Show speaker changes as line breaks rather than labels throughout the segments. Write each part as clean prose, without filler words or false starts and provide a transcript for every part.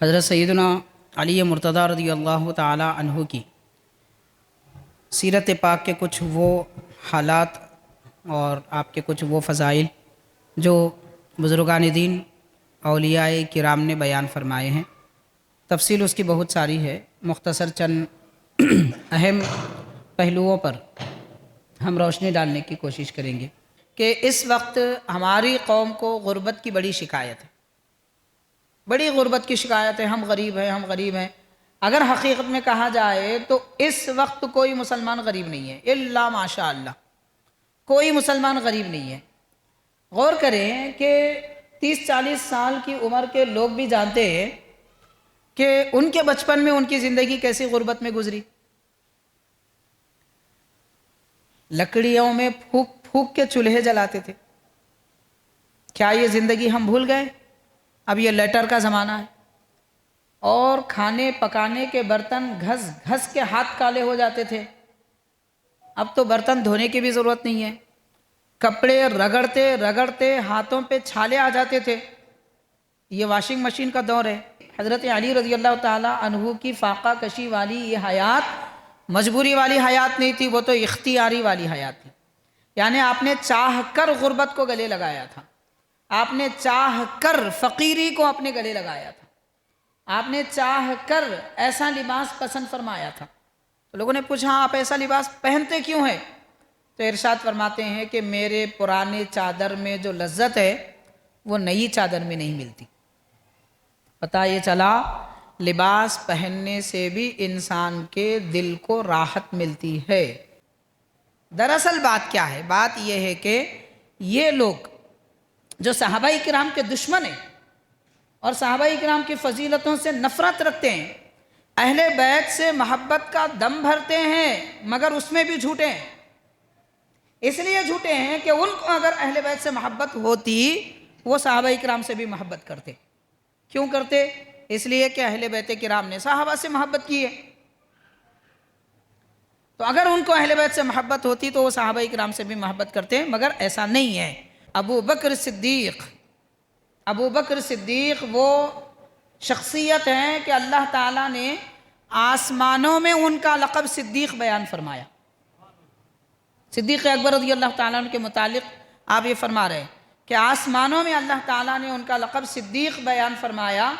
حضرت سیدنا علی مرتضیٰ رضی اللہ تعالی عنہ کی سیرت پاک کے کچھ وہ حالات اور آپ کے کچھ وہ فضائل جو بزرگان دین اولیاء کرام نے بیان فرمائے ہیں۔ تفصیل اس کی بہت ساری ہے، مختصر چند اہم پہلوؤں پر ہم روشنی ڈالنے کی کوشش کریں گے کہ اس وقت ہماری قوم کو غربت کی بڑی شکایت ہے، بڑی غربت کی شکایت ہے، ہم غریب ہیں، ہم غریب ہیں۔ اگر حقیقت میں کہا جائے تو اس وقت کوئی مسلمان غریب نہیں ہے، الا ماشاء اللہ، کوئی مسلمان غریب نہیں ہے۔ غور کریں کہ 30-40 سال کی عمر کے لوگ بھی جانتے ہیں کہ ان کے بچپن میں ان کی زندگی کیسی غربت میں گزری، لکڑیوں میں پھونک پھونک کے چولہے جلاتے تھے۔ کیا یہ زندگی ہم بھول گئے؟ اب یہ لیٹر کا زمانہ ہے، اور کھانے پکانے کے برتن گھس گھس کے ہاتھ کالے ہو جاتے تھے۔ اب تو برتن دھونے کی بھی ضرورت نہیں ہے، کپڑے رگڑتے رگڑتے ہاتھوں پہ چھالے آ جاتے تھے۔ یہ واشنگ مشین کا دور ہے۔ حضرت علی رضی اللہ تعالی عنہ کی فاقہ کشی والی یہ حیات مجبوری والی حیات نہیں تھی، وہ تو اختیاری والی حیات تھی۔ یعنی آپ نے چاہ کر غربت کو گلے لگایا تھا، آپ نے چاہ کر فقیری کو اپنے گلے لگایا تھا، آپ نے چاہ کر ایسا لباس پسند فرمایا تھا۔ تو لوگوں نے پوچھا آپ ایسا لباس پہنتے کیوں ہیں؟ تو ارشاد فرماتے ہیں کہ میرے پرانے چادر میں جو لذت ہے وہ نئی چادر میں نہیں ملتی۔ پتہ یہ چلا لباس پہننے سے بھی انسان کے دل کو راحت ملتی ہے۔ دراصل بات کیا ہے؟ بات یہ ہے کہ یہ لوگ جو صحابہ کرام کے دشمن ہیں اور صحابہ کرام کی فضیلتوں سے نفرت رکھتے ہیں، اہل بیت سے محبت کا دم بھرتے ہیں، مگر اس میں بھی جھوٹے ہیں۔ اس لیے جھوٹے ہیں کہ ان کو اگر اہل بیت سے محبت ہوتی وہ صحابہ کرام سے بھی محبت کرتے۔ کیوں کرتے؟ اس لیے کہ اہل بیت کرام نے صحابہ سے محبت کی ہے۔ تو اگر ان کو اہل بیت سے محبت ہوتی تو وہ صحابہ کرام سے بھی محبت کرتے، مگر ایسا نہیں ہے۔ ابو بکر صدیق وہ شخصیت ہیں کہ اللہ تعالیٰ نے آسمانوں میں ان کا لقب صدیق بیان فرمایا۔ صدیق اکبر رضی اللہ تعالیٰ عنہ کے متعلق آپ یہ فرما رہے ہیں کہ آسمانوں میں اللہ تعالیٰ نے ان کا لقب صدیق بیان فرمایا،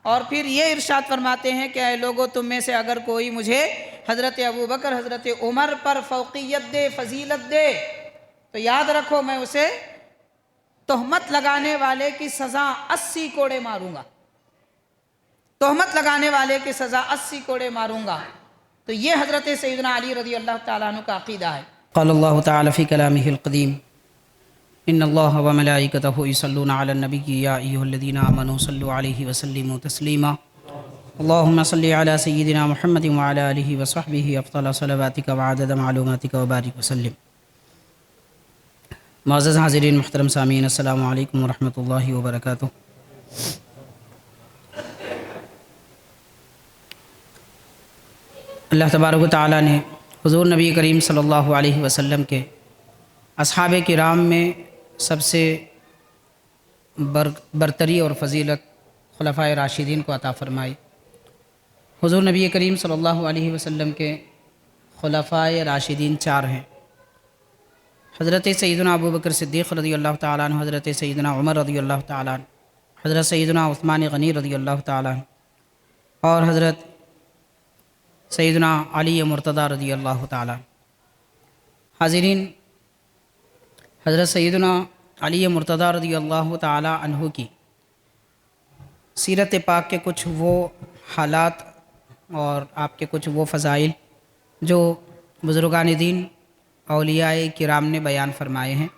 اور پھر یہ ارشاد فرماتے ہیں کہ اے لوگو تم میں سے اگر کوئی مجھے حضرت ابو بکر حضرت عمر پر فوقیت دے، فضیلت دے، تو یاد رکھو میں اسے تہمت لگانے والے کی سزا 80 کوڑے ماروں گا، تہمت لگانے والے کی سزا 80 کوڑے ماروں گا۔ تو یہ حضرت سیدنا علی رضی اللہ تعالیٰ عنہ کا عقیدہ ہے۔ قال اللہ تعالی فی کلامہ القدیم ان اللہ وملائکتہ یصلون علی النبی یا ایھا الذین آمنوا صلوا علیہ وسلموا تسلیما اللہم صلی علی سیدنا محمد وعلی آلہ وصحبہ افضل صلواتک وعدد معلوماتک وبارک وسلم۔ معزز حاضرین، محترم سامعین، السلام علیکم ورحمۃ اللہ وبرکاتہ۔ اللہ تبارک و تعالیٰ نے حضور نبی کریم صلی اللہ علیہ وسلم کے اصحاب کرام میں سب سے برتری اور فضیلت خلفائے راشدین کو عطا فرمائی۔ حضور نبی کریم صلی اللہ علیہ وسلم کے خلفائے راشدین 4 ہیں۔ حضرت سیدنا ابو بکر صدیق رضی اللہ تعالیٰ عنہ، حضرت سیدنا عمر رضی اللہ تعالیٰ عنہ، حضرت سیدنا عثمان غنی رضی اللہ تعالیٰ عنہ، اور حضرت سیدنا علی مرتضیٰ رضی اللہ تعالیٰ عنہ۔ حاضرین، حضرت سیدنا علی مرتضیٰ رضی اللہ تعالیٰ عنہ کی سیرت پاک کے کچھ وہ حالات اور آپ کے کچھ وہ فضائل جو بزرگان دین اولیاء کرام نے بیان فرمائے ہیں۔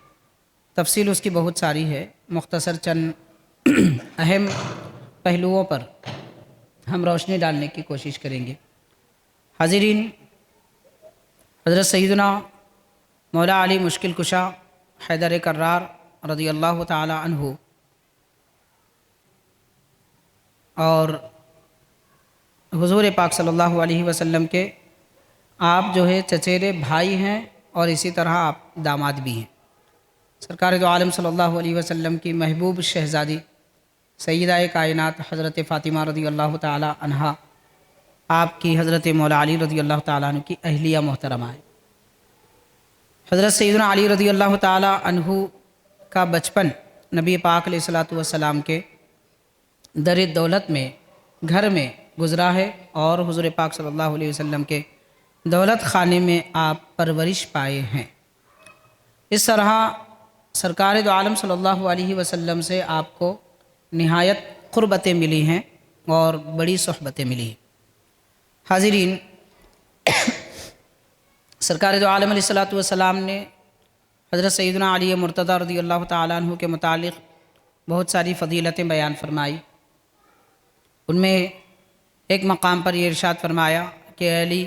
تفصیل اس کی بہت ساری ہے، مختصر چند اہم پہلوؤں پر ہم روشنی ڈالنے کی کوشش کریں گے۔ حاضرین، حضرت سیدنا مولا علی مشکل کشا حیدر کرار رضی اللہ تعالی عنہ اور حضور پاک صلی اللہ علیہ وسلم کے آپ جو ہے چچیرے بھائی ہیں، اور اسی طرح آپ داماد بھی ہیں۔ سرکار دو عالم صلی اللہ علیہ وسلم کی محبوب شہزادی سیدہ کائنات حضرت فاطمہ رضی اللہ تعالی عنہا آپ کی حضرت مولا علی رضی اللہ تعالیٰ عنہ کی اہلیہ محترمہ ہے۔ حضرت سیدنا علی رضی اللہ تعالیٰ عنہ کا بچپن نبی پاک علیہ الصلوۃ والسلام کے در دولت میں گھر میں گزرا ہے، اور حضور پاک صلی اللہ علیہ وسلم کے دولت خانے میں آپ پرورش پائے ہیں۔ اس طرح سرکار دو عالم صلی اللہ علیہ وسلم سے آپ کو نہایت قربتیں ملی ہیں اور بڑی صحبتیں ملی ہیں۔ حاضرین، سرکار دو عالم علیہ الصلوۃ والسلام نے حضرت سیدنا علی مرتضیٰ رضی اللہ تعالیٰ عنہ کے متعلق بہت ساری فضیلتیں بیان فرمائی۔ ان میں ایک مقام پر یہ ارشاد فرمایا کہ علی،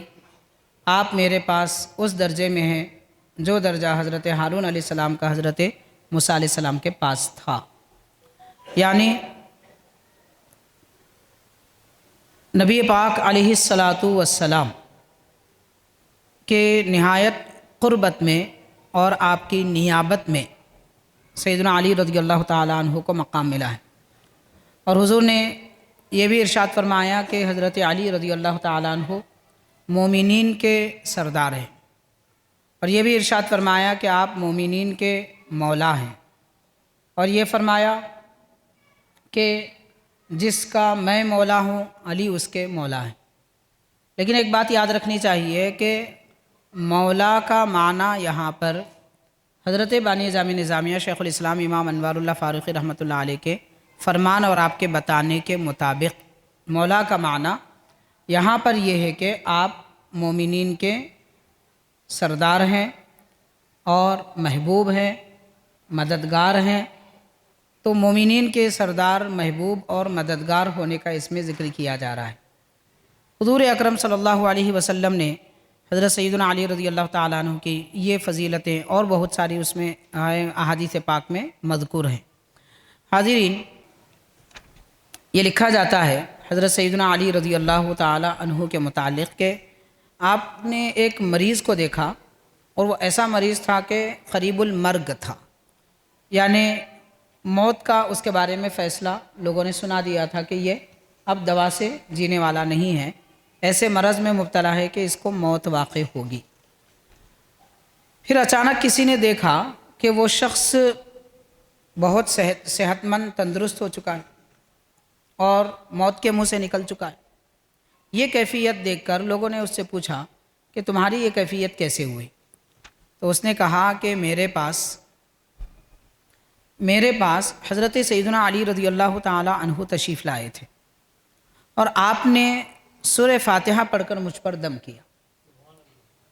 آپ میرے پاس اس درجے میں ہیں جو درجہ حضرت ہارون علیہ السلام کا حضرت موسیٰ علیہ السلام کے پاس تھا، یعنی نبی پاک علیہ الصلاۃ والسلام کے نہایت قربت میں اور آپ کی نیابت میں سیدنا علی رضی اللہ تعالیٰ عنہ کو مقام ملا ہے۔ اور حضور نے یہ بھی ارشاد فرمایا کہ حضرت علی رضی اللہ تعالیٰ عنہ مومنین کے سردار ہیں، اور یہ بھی ارشاد فرمایا کہ آپ مومنین کے مولا ہیں، اور یہ فرمایا کہ جس کا میں مولا ہوں علی اس کے مولا ہیں۔ لیکن ایک بات یاد رکھنی چاہیے کہ مولا کا معنی یہاں پر حضرت بانی جامع نظامیہ شیخ الاسلام امام انوار اللہ فاروقی رحمۃ اللہ علیہ کے فرمان اور آپ کے بتانے کے مطابق مولا کا معنی یہاں پر یہ ہے کہ آپ مومنین کے سردار ہیں اور محبوب ہیں، مددگار ہیں۔ تو مومنین کے سردار، محبوب اور مددگار ہونے کا اس میں ذکر کیا جا رہا ہے۔ حضور اکرم صلی اللہ علیہ وسلم نے حضرت سیدنا علی رضی اللہ تعالیٰ عنہ کی یہ فضیلتیں اور بہت ساری اس میں احادیث پاک میں مذکور ہیں۔ حاضرین، یہ لکھا جاتا ہے حضرت سیدنا علی رضی اللہ تعالیٰ عنہ کے متعلق کہ آپ نے ایک مریض کو دیکھا، اور وہ ایسا مریض تھا کہ قریب المرگ تھا، یعنی موت کا اس کے بارے میں فیصلہ لوگوں نے سنا دیا تھا کہ یہ اب دوا سے جینے والا نہیں ہے، ایسے مرض میں مبتلا ہے کہ اس کو موت واقع ہوگی۔ پھر اچانک کسی نے دیکھا کہ وہ شخص بہت صحت مند، تندرست ہو چکا ہے اور موت کے منہ سے نکل چکا ہے۔ یہ کیفیت دیکھ کر لوگوں نے اس سے پوچھا کہ تمہاری یہ کیفیت کیسے ہوئی؟ تو اس نے کہا کہ میرے پاس حضرت سیدنا علی رضی اللہ تعالیٰ عنہ تشریف لائے تھے، اور آپ نے سورہ فاتحہ پڑھ کر مجھ پر دم کیا۔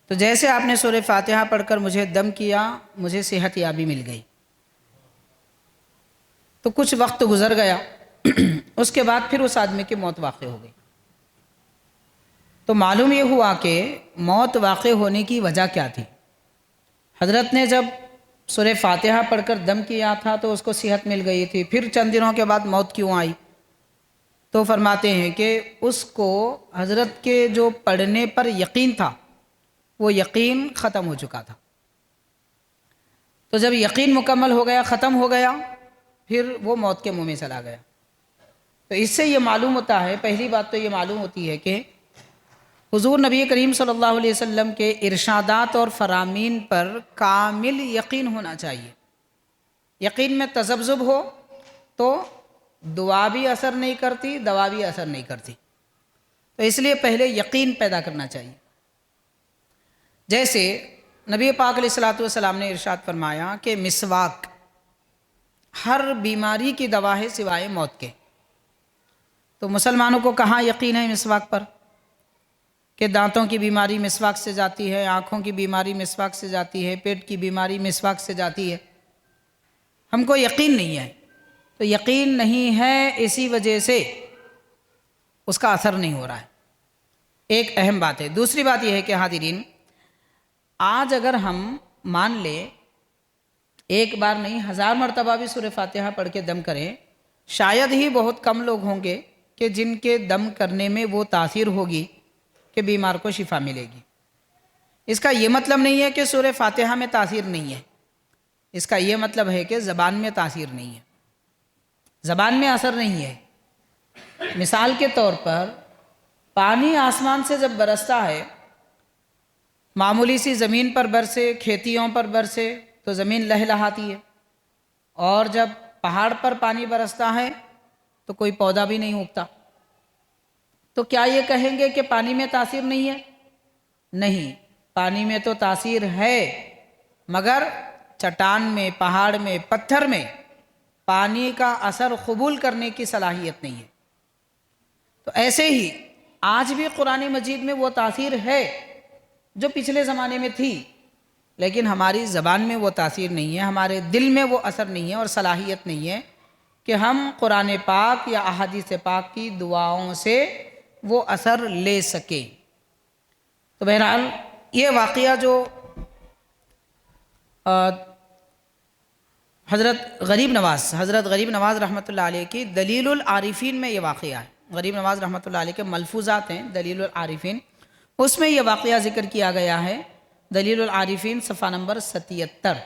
تو جیسے آپ نے سورہ فاتحہ پڑھ کر مجھے دم کیا، مجھے صحت یابی مل گئی۔ تو کچھ وقت گزر گیا، اس کے بعد پھر اس آدمی کی موت واقع ہو گئی۔ تو معلوم یہ ہوا کہ موت واقع ہونے کی وجہ کیا تھی۔ حضرت نے جب سورہ فاتحہ پڑھ کر دم کیا تھا تو اس کو صحت مل گئی تھی، پھر چند دنوں کے بعد موت کیوں آئی؟ تو فرماتے ہیں کہ اس کو حضرت کے جو پڑھنے پر یقین تھا، وہ یقین ختم ہو چکا تھا۔ تو جب یقین مکمل ہو گیا، ختم ہو گیا، پھر وہ موت کے منہ میں چلا گیا۔ تو اس سے یہ معلوم ہوتا ہے، پہلی بات تو یہ معلوم ہوتی ہے کہ حضور نبی کریم صلی اللہ علیہ وسلم کے ارشادات اور فرامین پر کامل یقین ہونا چاہیے۔ یقین میں تذبذب ہو تو دعا بھی اثر نہیں کرتی، دوا بھی اثر نہیں کرتی۔ تو اس لیے پہلے یقین پیدا کرنا چاہیے۔ جیسے نبی پاک علیہ الصلوۃ والسلام نے ارشاد فرمایا کہ مسواک ہر بیماری کی دوا ہے سوائے موت کے۔ تو مسلمانوں کو کہاں یقین ہے مسواک پر کہ دانتوں کی بیماری مسواک سے جاتی ہے، آنکھوں کی بیماری مسواک سے جاتی ہے، پیٹ کی بیماری مسواک سے جاتی ہے؟ ہم کو یقین نہیں ہے۔ تو یقین نہیں ہے، اسی وجہ سے اس کا اثر نہیں ہو رہا ہے۔ ایک اہم بات ہے۔ دوسری بات یہ ہے کہ حاضرین، آج اگر ہم مان لیں ایک بار نہیں 1000 مرتبہ بھی سورہ فاتحہ پڑھ کے دم کریں، شاید ہی بہت کم لوگ ہوں گے کہ جن کے دم کرنے میں وہ تاثیر ہوگی کہ بیمار کو شفا ملے گی۔ اس کا یہ مطلب نہیں ہے کہ سورہ فاتحہ میں تاثیر نہیں ہے، اس کا یہ مطلب ہے کہ زبان میں تاثیر نہیں ہے۔ زبان میں اثر نہیں ہے۔ مثال کے طور پر پانی آسمان سے جب برستا ہے، معمولی سی زمین پر برسے، کھیتیوں پر برسے تو زمین لہلہاتی ہے، اور جب پہاڑ پر پانی برستا ہے تو کوئی پودا بھی نہیں اگتا۔ تو کیا یہ کہیں گے کہ پانی میں تاثیر نہیں ہے؟ نہیں، پانی میں تو تاثیر ہے، مگر چٹان میں، پہاڑ میں، پتھر میں پانی کا اثر قبول کرنے کی صلاحیت نہیں ہے۔ تو ایسے ہی آج بھی قرآن مجید میں وہ تاثیر ہے جو پچھلے زمانے میں تھی، لیکن ہماری زبان میں وہ تاثیر نہیں ہے، ہمارے دل میں وہ اثر نہیں ہے اور صلاحیت نہیں ہے کہ ہم قرآن پاک یا احادیث پاک کی دعاؤں سے وہ اثر لے سکیں۔ تو بہرحال یہ واقعہ جو حضرت غریب نواز رحمۃ اللہ علیہ کی دلیل العارفین میں یہ واقعہ ہے، غریب نواز رحمۃ اللہ علیہ کے ملفوظات ہیں دلیل العارفین، اس میں یہ واقعہ ذکر کیا گیا ہے، دلیل العارفین صفحہ نمبر 77۔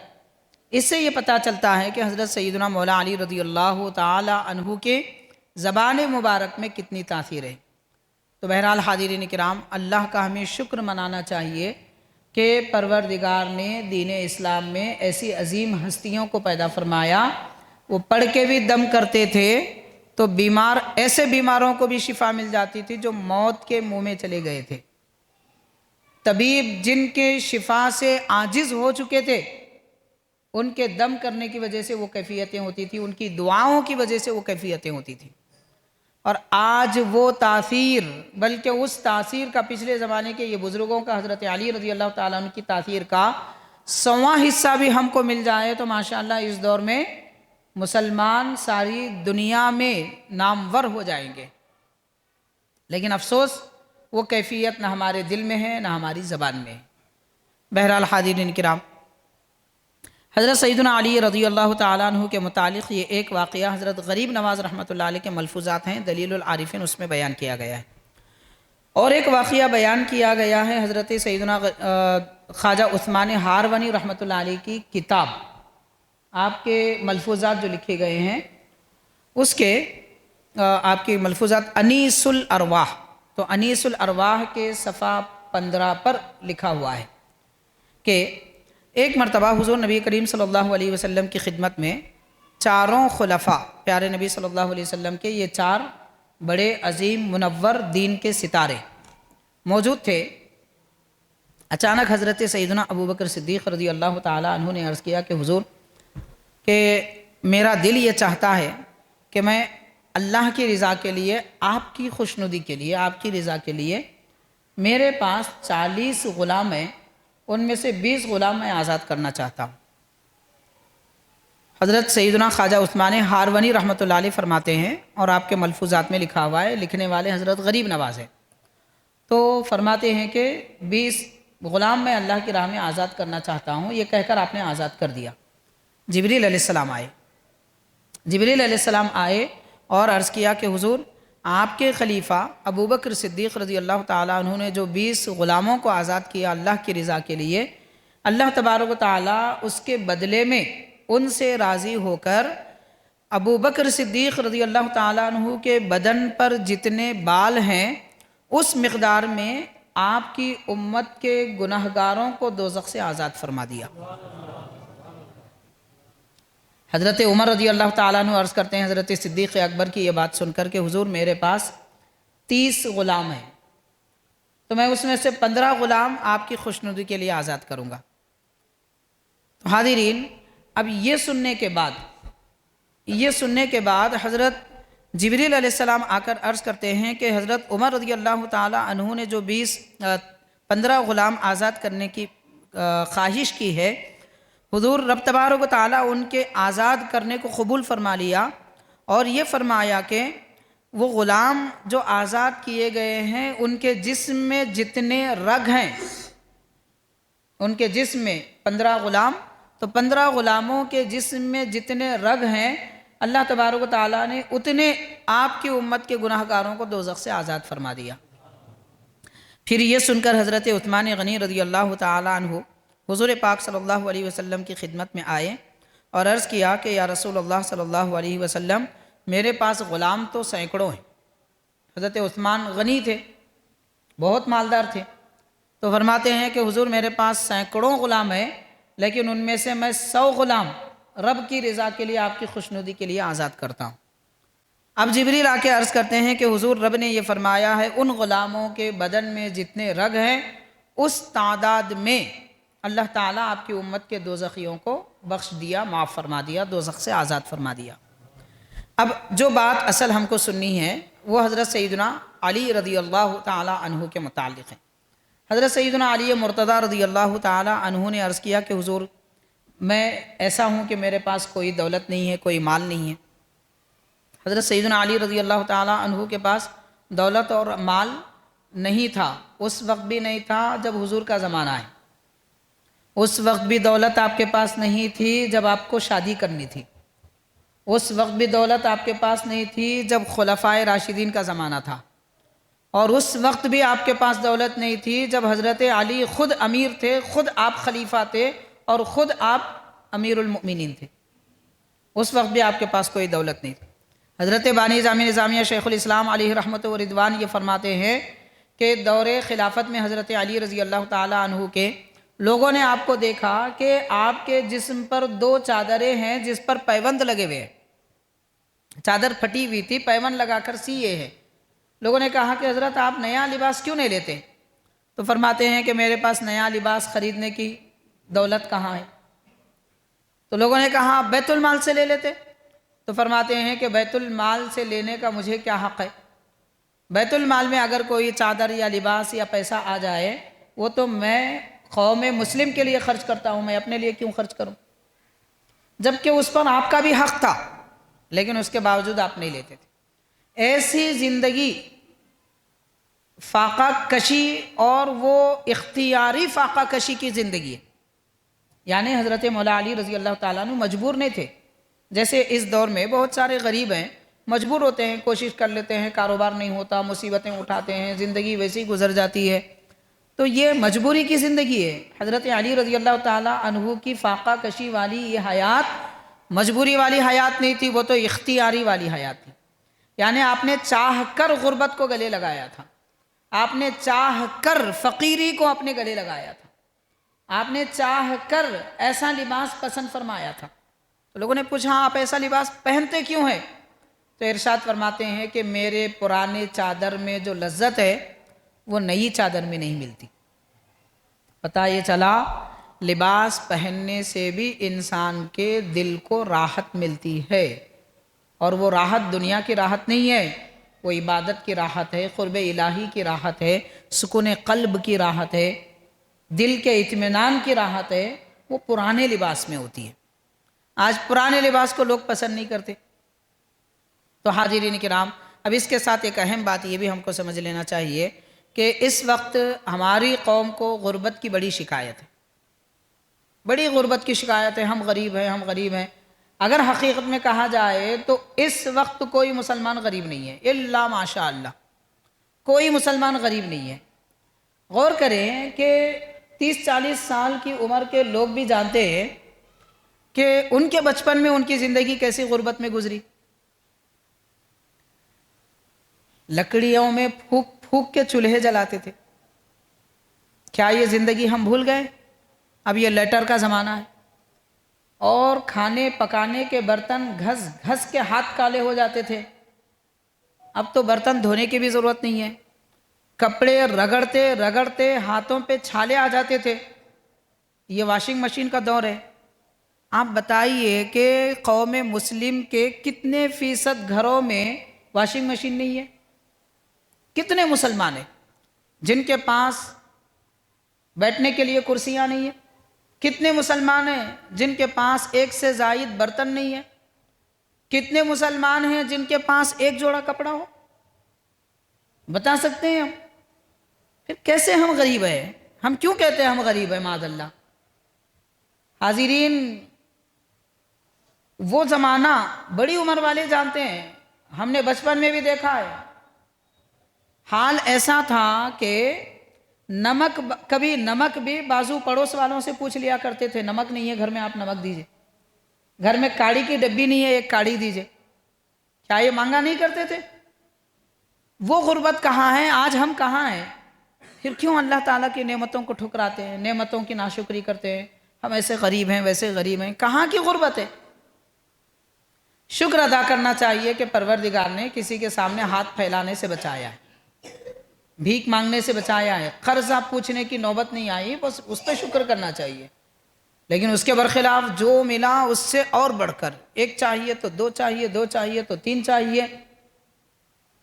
اس سے یہ پتہ چلتا ہے کہ حضرت سیدنا مولا علی رضی اللہ تعالی عنہ کے زبان مبارک میں کتنی تاثیر ہے۔ تو بہرحال حاضرین کرام، اللہ کا ہمیں شکر منانا چاہیے کہ پروردگار نے دین اسلام میں ایسی عظیم ہستیوں کو پیدا فرمایا، وہ پڑھ کے بھی دم کرتے تھے تو ایسے بیماروں کو بھی شفا مل جاتی تھی جو موت کے منہ میں چلے گئے تھے۔ طبیب جن کے شفا سے عاجز ہو چکے تھے، ان کے دم کرنے کی وجہ سے وہ کیفیتیں ہوتی تھی، ان کی دعاؤں کی وجہ سے وہ کیفیتیں ہوتی تھی۔ اور آج وہ تاثیر، بلکہ اس تاثیر کا پچھلے زمانے کے یہ بزرگوں کا، حضرت علی رضی اللہ تعالیٰ عنہ کی تاثیر کا 100واں حصہ بھی ہم کو مل جائے تو ماشاءاللہ اس دور میں مسلمان ساری دنیا میں نامور ہو جائیں گے، لیکن افسوس وہ کیفیت نہ ہمارے دل میں ہے نہ ہماری زبان میں ہے۔ بہرحال حاضرین کرام، حضرت سیدنا علی رضی اللہ تعالیٰ عنہ کے متعلق یہ ایک واقعہ حضرت غریب نواز رحمۃ اللہ علیہ کے ملفوظات ہیں دلیل العارفین، اس میں بیان کیا گیا ہے۔ اور ایک واقعہ بیان کیا گیا ہے حضرت سیدنا خواجہ عثمان ہارونی رحمۃ اللہ علیہ کی کتاب، آپ کے ملفوظات جو لکھے گئے ہیں اس کے آپ کے ملفوظات انیس الارواح، تو انیس الارواح کے صفحہ 15 پر لکھا ہوا ہے کہ ایک مرتبہ حضور نبی کریم صلی اللہ علیہ وسلم کی خدمت میں چاروں خلفاء پیارے نبی صلی اللہ علیہ وسلم کے یہ 4 بڑے عظیم منور دین کے ستارے موجود تھے۔ اچانک حضرت سیدنا ابوبکر صدیق رضی اللہ تعالیٰ عنہ نے عرض کیا کہ حضور، کہ میرا دل یہ چاہتا ہے کہ میں اللہ کی رضا کے لیے، آپ کی خوشنودی کے لیے، آپ کی رضا کے لیے، میرے پاس 40 غلام ہیں، ان میں سے 20 غلام میں آزاد کرنا چاہتا ہوں۔ حضرت سیدنا خواجہ عثمان ہارونی رحمۃ اللہ علیہ فرماتے ہیں، اور آپ کے ملفوظات میں لکھا ہوا ہے، لکھنے والے حضرت غریب نواز ہیں، تو فرماتے ہیں کہ 20 غلام میں اللہ کی راہ میں آزاد کرنا چاہتا ہوں، یہ کہہ کر آپ نے آزاد کر دیا۔ جبریل علیہ السلام آئے، جبریل علیہ السلام آئے اور عرض کیا کہ حضور، آپ کے خلیفہ ابوبکر صدیق رضی اللہ تعالیٰ عنہ نے جو 20 غلاموں کو آزاد کیا اللہ کی رضا کے لیے، اللہ تبارک و تعالیٰ اس کے بدلے میں ان سے راضی ہو کر ابوبکر صدیق رضی اللہ تعالیٰ عنہ کے بدن پر جتنے بال ہیں اس مقدار میں آپ کی امت کے گناہگاروں کو دوزخ سے آزاد فرما دیا۔ حضرت عمر رضی اللہ تعالیٰ عنہ عرض کرتے ہیں حضرت صدیق اکبر کی یہ بات سن کر کہ حضور، میرے پاس 30 غلام ہیں، تو میں اس میں سے 15 غلام آپ کی خوشنودی کے لیے آزاد کروں گا۔ تو حاضرین، اب یہ سننے کے بعد حضرت جبریل علیہ السلام آ کر عرض کرتے ہیں کہ حضرت عمر رضی اللہ تعالیٰ عنہ نے جو 15 غلام آزاد کرنے کی خواہش کی ہے، حضور رب تبارک و تعالیٰ ان کے آزاد کرنے کو قبول فرما لیا، اور یہ فرمایا کہ وہ غلام جو آزاد کیے گئے ہیں ان کے جسم میں جتنے رگ ہیں، ان کے جسم میں 15 غلام، تو 15 غلاموں کے جسم میں جتنے رگ ہیں اللہ تبارک و تعالیٰ نے اتنے آپ کی امت کے گناہگاروں کو دوزخ سے آزاد فرما دیا۔ پھر یہ سن کر حضرت عثمان غنی رضی اللہ تعالیٰ عنہ حضور پاک صلی اللہ علیہ وسلم کی خدمت میں آئے اور عرض کیا کہ یا رسول اللہ صلی اللہ علیہ وسلم، میرے پاس غلام تو سینکڑوں ہیں. حضرت عثمان غنی تھے, بہت مالدار تھے, تو فرماتے ہیں کہ حضور میرے پاس سینکڑوں غلام ہیں, لیکن ان میں سے میں 100 غلام رب کی رضا کے لیے, آپ کی خوشنودی کے لیے آزاد کرتا ہوں. اب جبریل آ کے عرض کرتے ہیں کہ حضور رب نے یہ فرمایا ہے ان غلاموں کے بدن میں جتنے رگ ہیں اس تعداد میں اللہ تعالیٰ آپ کی امت کے دوزخیوں کو بخش دیا, معاف فرما دیا, دوزخ سے آزاد فرما دیا. اب جو بات اصل ہم کو سننی ہے وہ حضرت سیدنا علی رضی اللہ تعالیٰ عنہ کے متعلق ہے. حضرت سیدنا علی مرتضیٰ رضی اللہ تعالیٰ عنہ نے عرض کیا کہ حضور میں ایسا ہوں کہ میرے پاس کوئی دولت نہیں ہے, کوئی مال نہیں ہے. حضرت سیدنا علی رضی اللہ تعالیٰ عنہ کے پاس دولت اور مال نہیں تھا, اس وقت بھی نہیں تھا جب حضور کا زمانہ ہے, اس وقت بھی دولت آپ کے پاس نہیں تھی جب آپ کو شادی کرنی تھی, اس وقت بھی دولت آپ کے پاس نہیں تھی جب خلفائے راشدین کا زمانہ تھا, اور اس وقت بھی آپ کے پاس دولت نہیں تھی جب حضرت علی خود امیر تھے, خود آپ خلیفہ تھے اور خود آپ امیر المؤمنین تھے. اس وقت بھی آپ کے پاس کوئی دولت نہیں تھی. حضرت بانی جامع نظامیہ شیخ الاسلام علیہ رحمت و رضوان یہ فرماتے ہیں کہ دور خلافت میں حضرت علی رضی اللہ تعالیٰ عنہ کے لوگوں نے آپ کو دیکھا کہ آپ کے جسم پر 2 چادریں ہیں جس پر پیوند لگے ہوئے ہیں, چادر پھٹی ہوئی تھی, پیوند لگا کر سیے ہیں. لوگوں نے کہا کہ حضرت آپ نیا لباس کیوں نہیں لیتے؟ تو فرماتے ہیں کہ میرے پاس نیا لباس خریدنے کی دولت کہاں ہے. تو لوگوں نے کہا آپ بیت المال سے لے لیتے. تو فرماتے ہیں کہ بیت المال سے لینے کا مجھے کیا حق ہے؟ بیت المال میں اگر کوئی چادر یا لباس یا پیسہ آ جائے وہ تو میں قوم مسلم کے لیے خرچ کرتا ہوں, میں اپنے لیے کیوں خرچ کروں؟ جبکہ اس پر آپ کا بھی حق تھا, لیکن اس کے باوجود آپ نہیں لیتے تھے. ایسی زندگی فاقہ کشی اور وہ اختیاری فاقہ کشی کی زندگی ہے. یعنی حضرت مولا علی رضی اللہ تعالیٰ عنہ مجبور نہیں تھے. جیسے اس دور میں بہت سارے غریب ہیں, مجبور ہوتے ہیں, کوشش کر لیتے ہیں, کاروبار نہیں ہوتا, مصیبتیں اٹھاتے ہیں, زندگی ویسی گزر جاتی ہے. تو یہ مجبوری کی زندگی ہے. حضرت علی رضی اللہ تعالیٰ عنہ کی فاقہ کشی والی یہ حیات مجبوری والی حیات نہیں تھی, وہ تو اختیاری والی حیات تھی. یعنی آپ نے چاہ کر غربت کو گلے لگایا تھا, آپ نے چاہ کر فقیری کو اپنے گلے لگایا تھا, آپ نے چاہ کر ایسا لباس پسند فرمایا تھا. تو لوگوں نے پوچھا آپ ایسا لباس پہنتے کیوں ہیں؟ تو ارشاد فرماتے ہیں کہ میرے پرانے چادر میں جو لذت ہے وہ نئی چادر میں نہیں ملتی. پتہ یہ چلا لباس پہننے سے بھی انسان کے دل کو راحت ملتی ہے, اور وہ راحت دنیا کی راحت نہیں ہے, وہ عبادت کی راحت ہے, قرب الہی کی راحت ہے, سکون قلب کی راحت ہے, دل کے اطمینان کی راحت ہے. وہ پرانے لباس میں ہوتی ہے. آج پرانے لباس کو لوگ پسند نہیں کرتے. تو حاضرین کرام, اب اس کے ساتھ ایک اہم بات یہ بھی ہم کو سمجھ لینا چاہیے کہ اس وقت ہماری قوم کو غربت کی بڑی شکایت ہے, بڑی غربت کی شکایت ہے. ہم غریب ہیں, ہم غریب ہیں. اگر حقیقت میں کہا جائے تو اس وقت کوئی مسلمان غریب نہیں ہے, الا ماشاء اللہ, کوئی مسلمان غریب نہیں ہے. غور کریں کہ 30-40 سال کی عمر کے لوگ بھی جانتے ہیں کہ ان کے بچپن میں ان کی زندگی کیسی غربت میں گزری. لکڑیوں میں پھونک پھونک کے چولہے جلاتے تھے. کیا یہ زندگی ہم بھول گئے؟ اب یہ لیٹر کا زمانہ ہے, اور کھانے پکانے کے برتن گھس گھس کے ہاتھ کالے ہو جاتے تھے. اب تو برتن دھونے کی بھی ضرورت نہیں ہے, کپڑے رگڑتے رگڑتے ہاتھوں پہ چھالے آ جاتے تھے. یہ واشنگ مشین کا دور ہے. آپ بتائیے کہ قوم مسلم کے کتنے فیصد گھروں میں واشنگ مشین نہیں ہے؟ کتنے مسلمان ہیں جن کے پاس بیٹھنے کے لیے کرسیاں نہیں ہیں؟ کتنے مسلمان ہیں جن کے پاس ایک سے زائد برتن نہیں ہے؟ کتنے مسلمان ہیں جن کے پاس ایک جوڑا کپڑا ہو؟ بتا سکتے ہیں ہم؟ پھر کیسے ہم غریب ہیں؟ ہم کیوں کہتے ہیں ہم غریب ہیں معاذ اللہ؟ حاضرین, وہ زمانہ بڑی عمر والے جانتے ہیں, ہم نے بچپن میں بھی دیکھا ہے. حال ایسا تھا کہ نمک, کبھی نمک بھی بازو پڑوس والوں سے پوچھ لیا کرتے تھے, نمک نہیں ہے گھر میں, آپ نمک دیجئے. گھر میں کاڑی کی ڈبی نہیں ہے, ایک کاڑی دیجئے. کیا یہ مانگا نہیں کرتے تھے؟ وہ غربت کہاں ہے؟ آج ہم کہاں ہیں؟ پھر کیوں اللہ تعالیٰ کی نعمتوں کو ٹھکراتے ہیں، نعمتوں کی ناشکری کرتے ہیں؟ ہم ایسے غریب ہیں، ویسے غریب ہیں، کہاں کی غربت ہے؟ شکر ادا کرنا چاہیے کہ پروردگار نے کسی کے سامنے ہاتھ پھیلانے سے بچایا ہے، بھیک مانگنے سے بچایا ہے، قرضہ پوچھنے کی نوبت نہیں آئی، بس اس پہ شکر کرنا چاہیے۔ لیکن اس کے برخلاف جو ملا اس سے اور بڑھ کر، ایک چاہیے تو دو چاہیے، دو چاہیے تو تین چاہیے،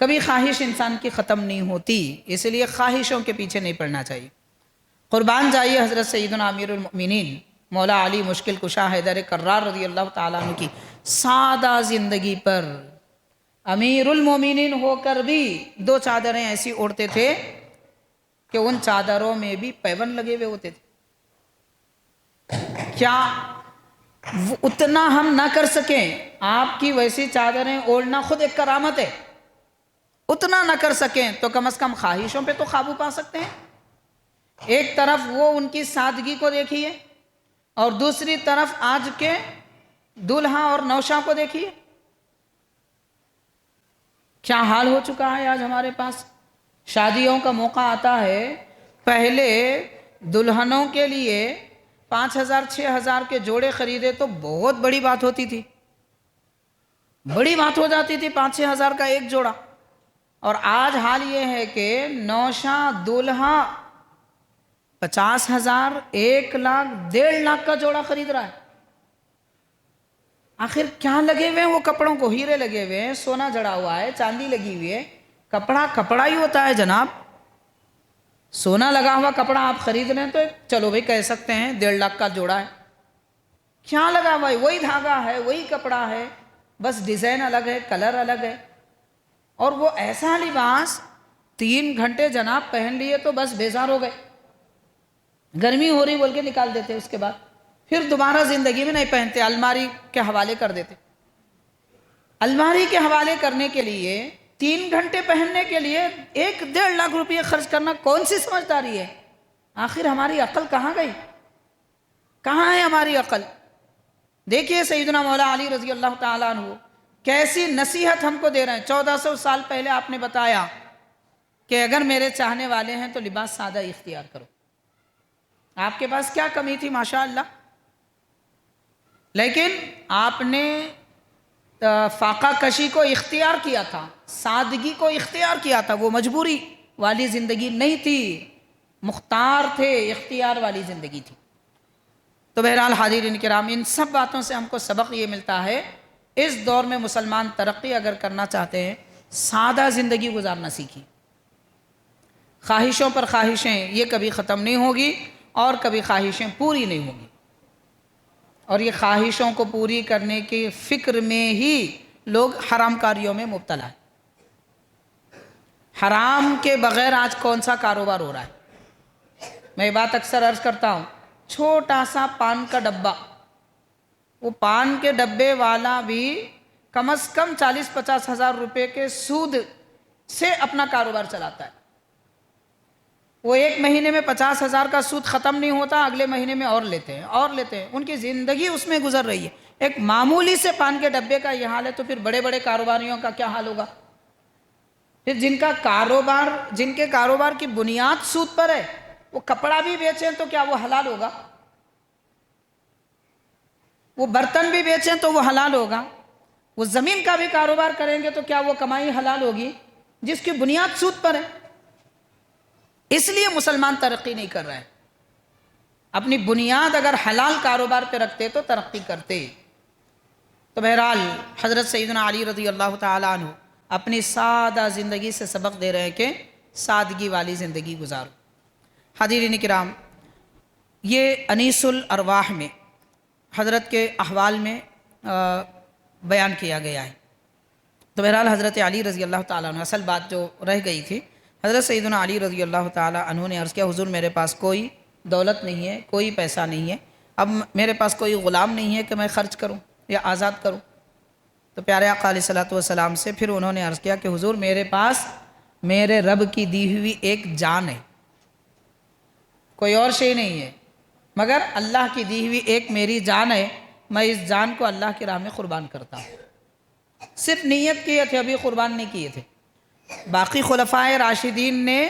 کبھی خواہش انسان کی ختم نہیں ہوتی، اس لیے خواہشوں کے پیچھے نہیں پڑنا چاہیے۔ قربان جائیے حضرت سیدنا امیر المؤمنین مولا علی مشکل کشا حیدر کرار رضی اللہ تعالیٰ عنہ کی سادہ زندگی پر۔ امیر المومنین ہو کر بھی دو چادریں ایسی اوڑھتے تھے کہ ان چادروں میں بھی پیون لگے ہوئے ہوتے تھے۔ کیا اتنا ہم نہ کر سکیں؟ آپ کی ویسی چادریں اوڑھنا خود ایک کرامت ہے۔ اتنا نہ کر سکیں تو کم از کم خواہشوں پہ تو قابو پا سکتے ہیں۔ ایک طرف وہ ان کی سادگی کو دیکھیے اور دوسری طرف آج کے دولہا اور نوشا کو دیکھیے، کیا حال ہو چکا ہے آج ہمارے پاس۔ شادیوں کا موقع آتا ہے، پہلے دلہنوں کے لیے 5,000 6,000 کے جوڑے خریدے تو بہت بڑی بات ہوتی تھی، بڑی بات ہو جاتی تھی 5-6 ہزار کا ایک جوڑا۔ اور آج حال یہ ہے کہ نوشا دولہا 50,000 1,00,000 1.5 لاکھ کا جوڑا خرید رہا ہے۔ آخر کیا لگے ہوئے ہیں وہ کپڑوں کو؟ ہیرے لگے ہوئے ہیں، سونا جڑا ہوا ہے، چاندی لگی ہوئی ہے، کپڑا کپڑا ہی ہوتا ہے جناب۔ سونا لگا ہوا کپڑا آپ خرید لیں تو چلو بھائی کہہ سکتے ہیں 1.5 لاکھ کا جوڑا ہے۔ کیا لگا ہوا ہے؟ وہی دھاگا ہے، وہی کپڑا ہے، بس ڈیزائن الگ ہے، کلر الگ ہے۔ اور وہ ایسا لباس 3 گھنٹے جناب پہن لیے تو بس بیزار ہو گئے، گرمی ہو رہی بول کے نکال دیتے، اس کے بعد پھر دوبارہ زندگی میں نہیں پہنتے، الماری کے حوالے کر دیتے۔ الماری کے حوالے کرنے کے لیے 3 گھنٹے پہننے کے لیے 1-1.5 لاکھ روپے خرچ کرنا کون سی سمجھداری ہے؟ آخر ہماری عقل کہاں گئی؟ کہاں ہے ہماری عقل؟ دیکھیے سیدنا مولا علی رضی اللہ تعالیٰ عنہ کیسی نصیحت ہم کو دے رہے ہیں۔ 1400 سال پہلے آپ نے بتایا کہ اگر میرے چاہنے والے ہیں تو لباس سادہ اختیار کرو۔ آپ کے پاس کیا کمی تھی ماشاءاللہ، لیکن آپ نے فاقہ کشی کو اختیار کیا تھا، سادگی کو اختیار کیا تھا۔ وہ مجبوری والی زندگی نہیں تھی، مختار تھے، اختیار والی زندگی تھی۔ تو بہرحال حاضرین کرام، ان سب باتوں سے ہم کو سبق یہ ملتا ہے، اس دور میں مسلمان ترقی اگر کرنا چاہتے ہیں، سادہ زندگی گزارنا سیکھیں۔ خواہشوں پر خواہشیں یہ کبھی ختم نہیں ہوگی اور کبھی خواہشیں پوری نہیں ہوگی، اور یہ خواہشوں کو پوری کرنے کی فکر میں ہی لوگ حرام کاریوں میں مبتلا ہیں۔ حرام کے بغیر آج کون سا کاروبار ہو رہا ہے؟ میں یہ بات اکثر عرض کرتا ہوں، چھوٹا سا پان کا ڈبہ، وہ پان کے ڈبے والا بھی کم از کم 40-50 ہزار روپے کے سود سے اپنا کاروبار چلاتا ہے۔ وہ ایک مہینے میں 50 ہزار کا سود ختم نہیں ہوتا، اگلے مہینے میں اور لیتے ہیں اور لیتے ہیں، ان کی زندگی اس میں گزر رہی ہے۔ ایک معمولی سے پان کے ڈبے کا یہ حال ہے تو پھر بڑے بڑے کاروباریوں کا کیا حال ہوگا؟ پھر جن کے کاروبار کی بنیاد سود پر ہے، وہ کپڑا بھی بیچیں تو کیا وہ حلال ہوگا؟ وہ برتن بھی بیچیں تو وہ حلال ہوگا؟ وہ زمین کا بھی کاروبار کریں گے تو کیا وہ کمائی حلال ہوگی جس کی بنیاد سود پر ہے؟ اس لیے مسلمان ترقی نہیں کر رہا ہے۔ اپنی بنیاد اگر حلال کاروبار پہ رکھتے تو ترقی کرتے۔ تو بہرحال حضرت سیدنا علی رضی اللہ تعالیٰ عنہ اپنی سادہ زندگی سے سبق دے رہے ہیں کہ سادگی والی زندگی گزارو۔ حاضرین کرام، یہ انیس الارواح میں حضرت کے احوال میں بیان کیا گیا ہے۔ تو بہرحال حضرت علی رضی اللہ تعالیٰ عنہ، اصل بات جو رہ گئی تھی، حضرت سیدنا علی رضی اللہ تعالیٰ عنہ نے عرض کیا، حضور میرے پاس کوئی دولت نہیں ہے، کوئی پیسہ نہیں ہے، اب میرے پاس کوئی غلام نہیں ہے کہ میں خرچ کروں یا آزاد کروں۔ تو پیارے آقا علیہ الصلوۃ والسلام سے پھر انہوں نے عرض کیا کہ حضور میرے پاس میرے رب کی دی ہوئی ایک جان ہے، کوئی اور شے نہیں ہے، مگر اللہ کی دی ہوئی ایک میری جان ہے، میں اس جان کو اللہ کی راہ میں قربان کرتا ہوں۔ صرف نیت کیے تھے، ابھی قربان نہیں کیے تھے۔ باقی خلفائے راشدین نے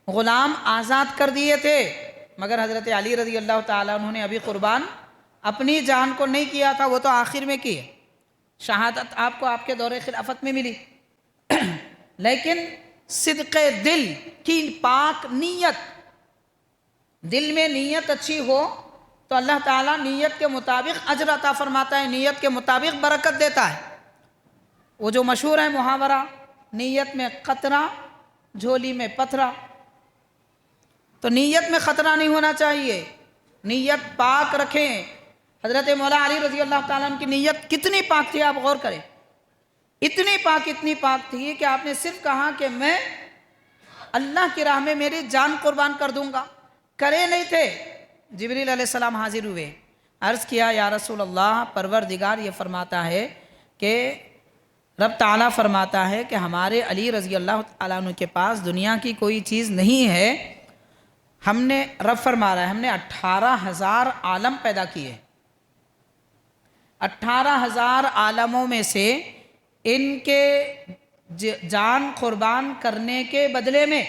غلام آزاد کر دیے تھے، مگر حضرت علی رضی اللہ تعالیٰ عنہ نے ابھی قربان اپنی جان کو نہیں کیا تھا، وہ تو آخر میں کیے۔ شہادت آپ کو آپ کے دور خلافت میں ملی، لیکن صدق دل کی پاک نیت، دل میں نیت اچھی ہو تو اللہ تعالیٰ نیت کے مطابق اجر عطا فرماتا ہے، نیت کے مطابق برکت دیتا ہے۔ وہ جو مشہور ہے محاورہ، نیت میں قطرہ جھولی میں پتھرا، تو نیت میں خطرہ نہیں ہونا چاہیے، نیت پاک رکھیں۔ حضرت مولا علی رضی اللہ تعالیٰ عنہ کی نیت کتنی پاک تھی، آپ غور کریں، اتنی پاک تھی کہ آپ نے صرف کہا کہ میں اللہ کی راہ میں میری جان قربان کر دوں گا، کرے نہیں تھے۔ جبریل علیہ السلام حاضر ہوئے، عرض کیا یا رسول اللہ، پروردگار یہ فرماتا ہے کہ رب تعالیٰ فرماتا ہے کہ ہمارے علی رضی اللہ تعالیٰ عنہ کے پاس دنیا کی کوئی چیز نہیں ہے، ہم نے، رب فرما رہا ہے، ہم نے 18,000 عالم پیدا کیے، 18,000 عالموں میں سے ان کے جان قربان کرنے کے بدلے میں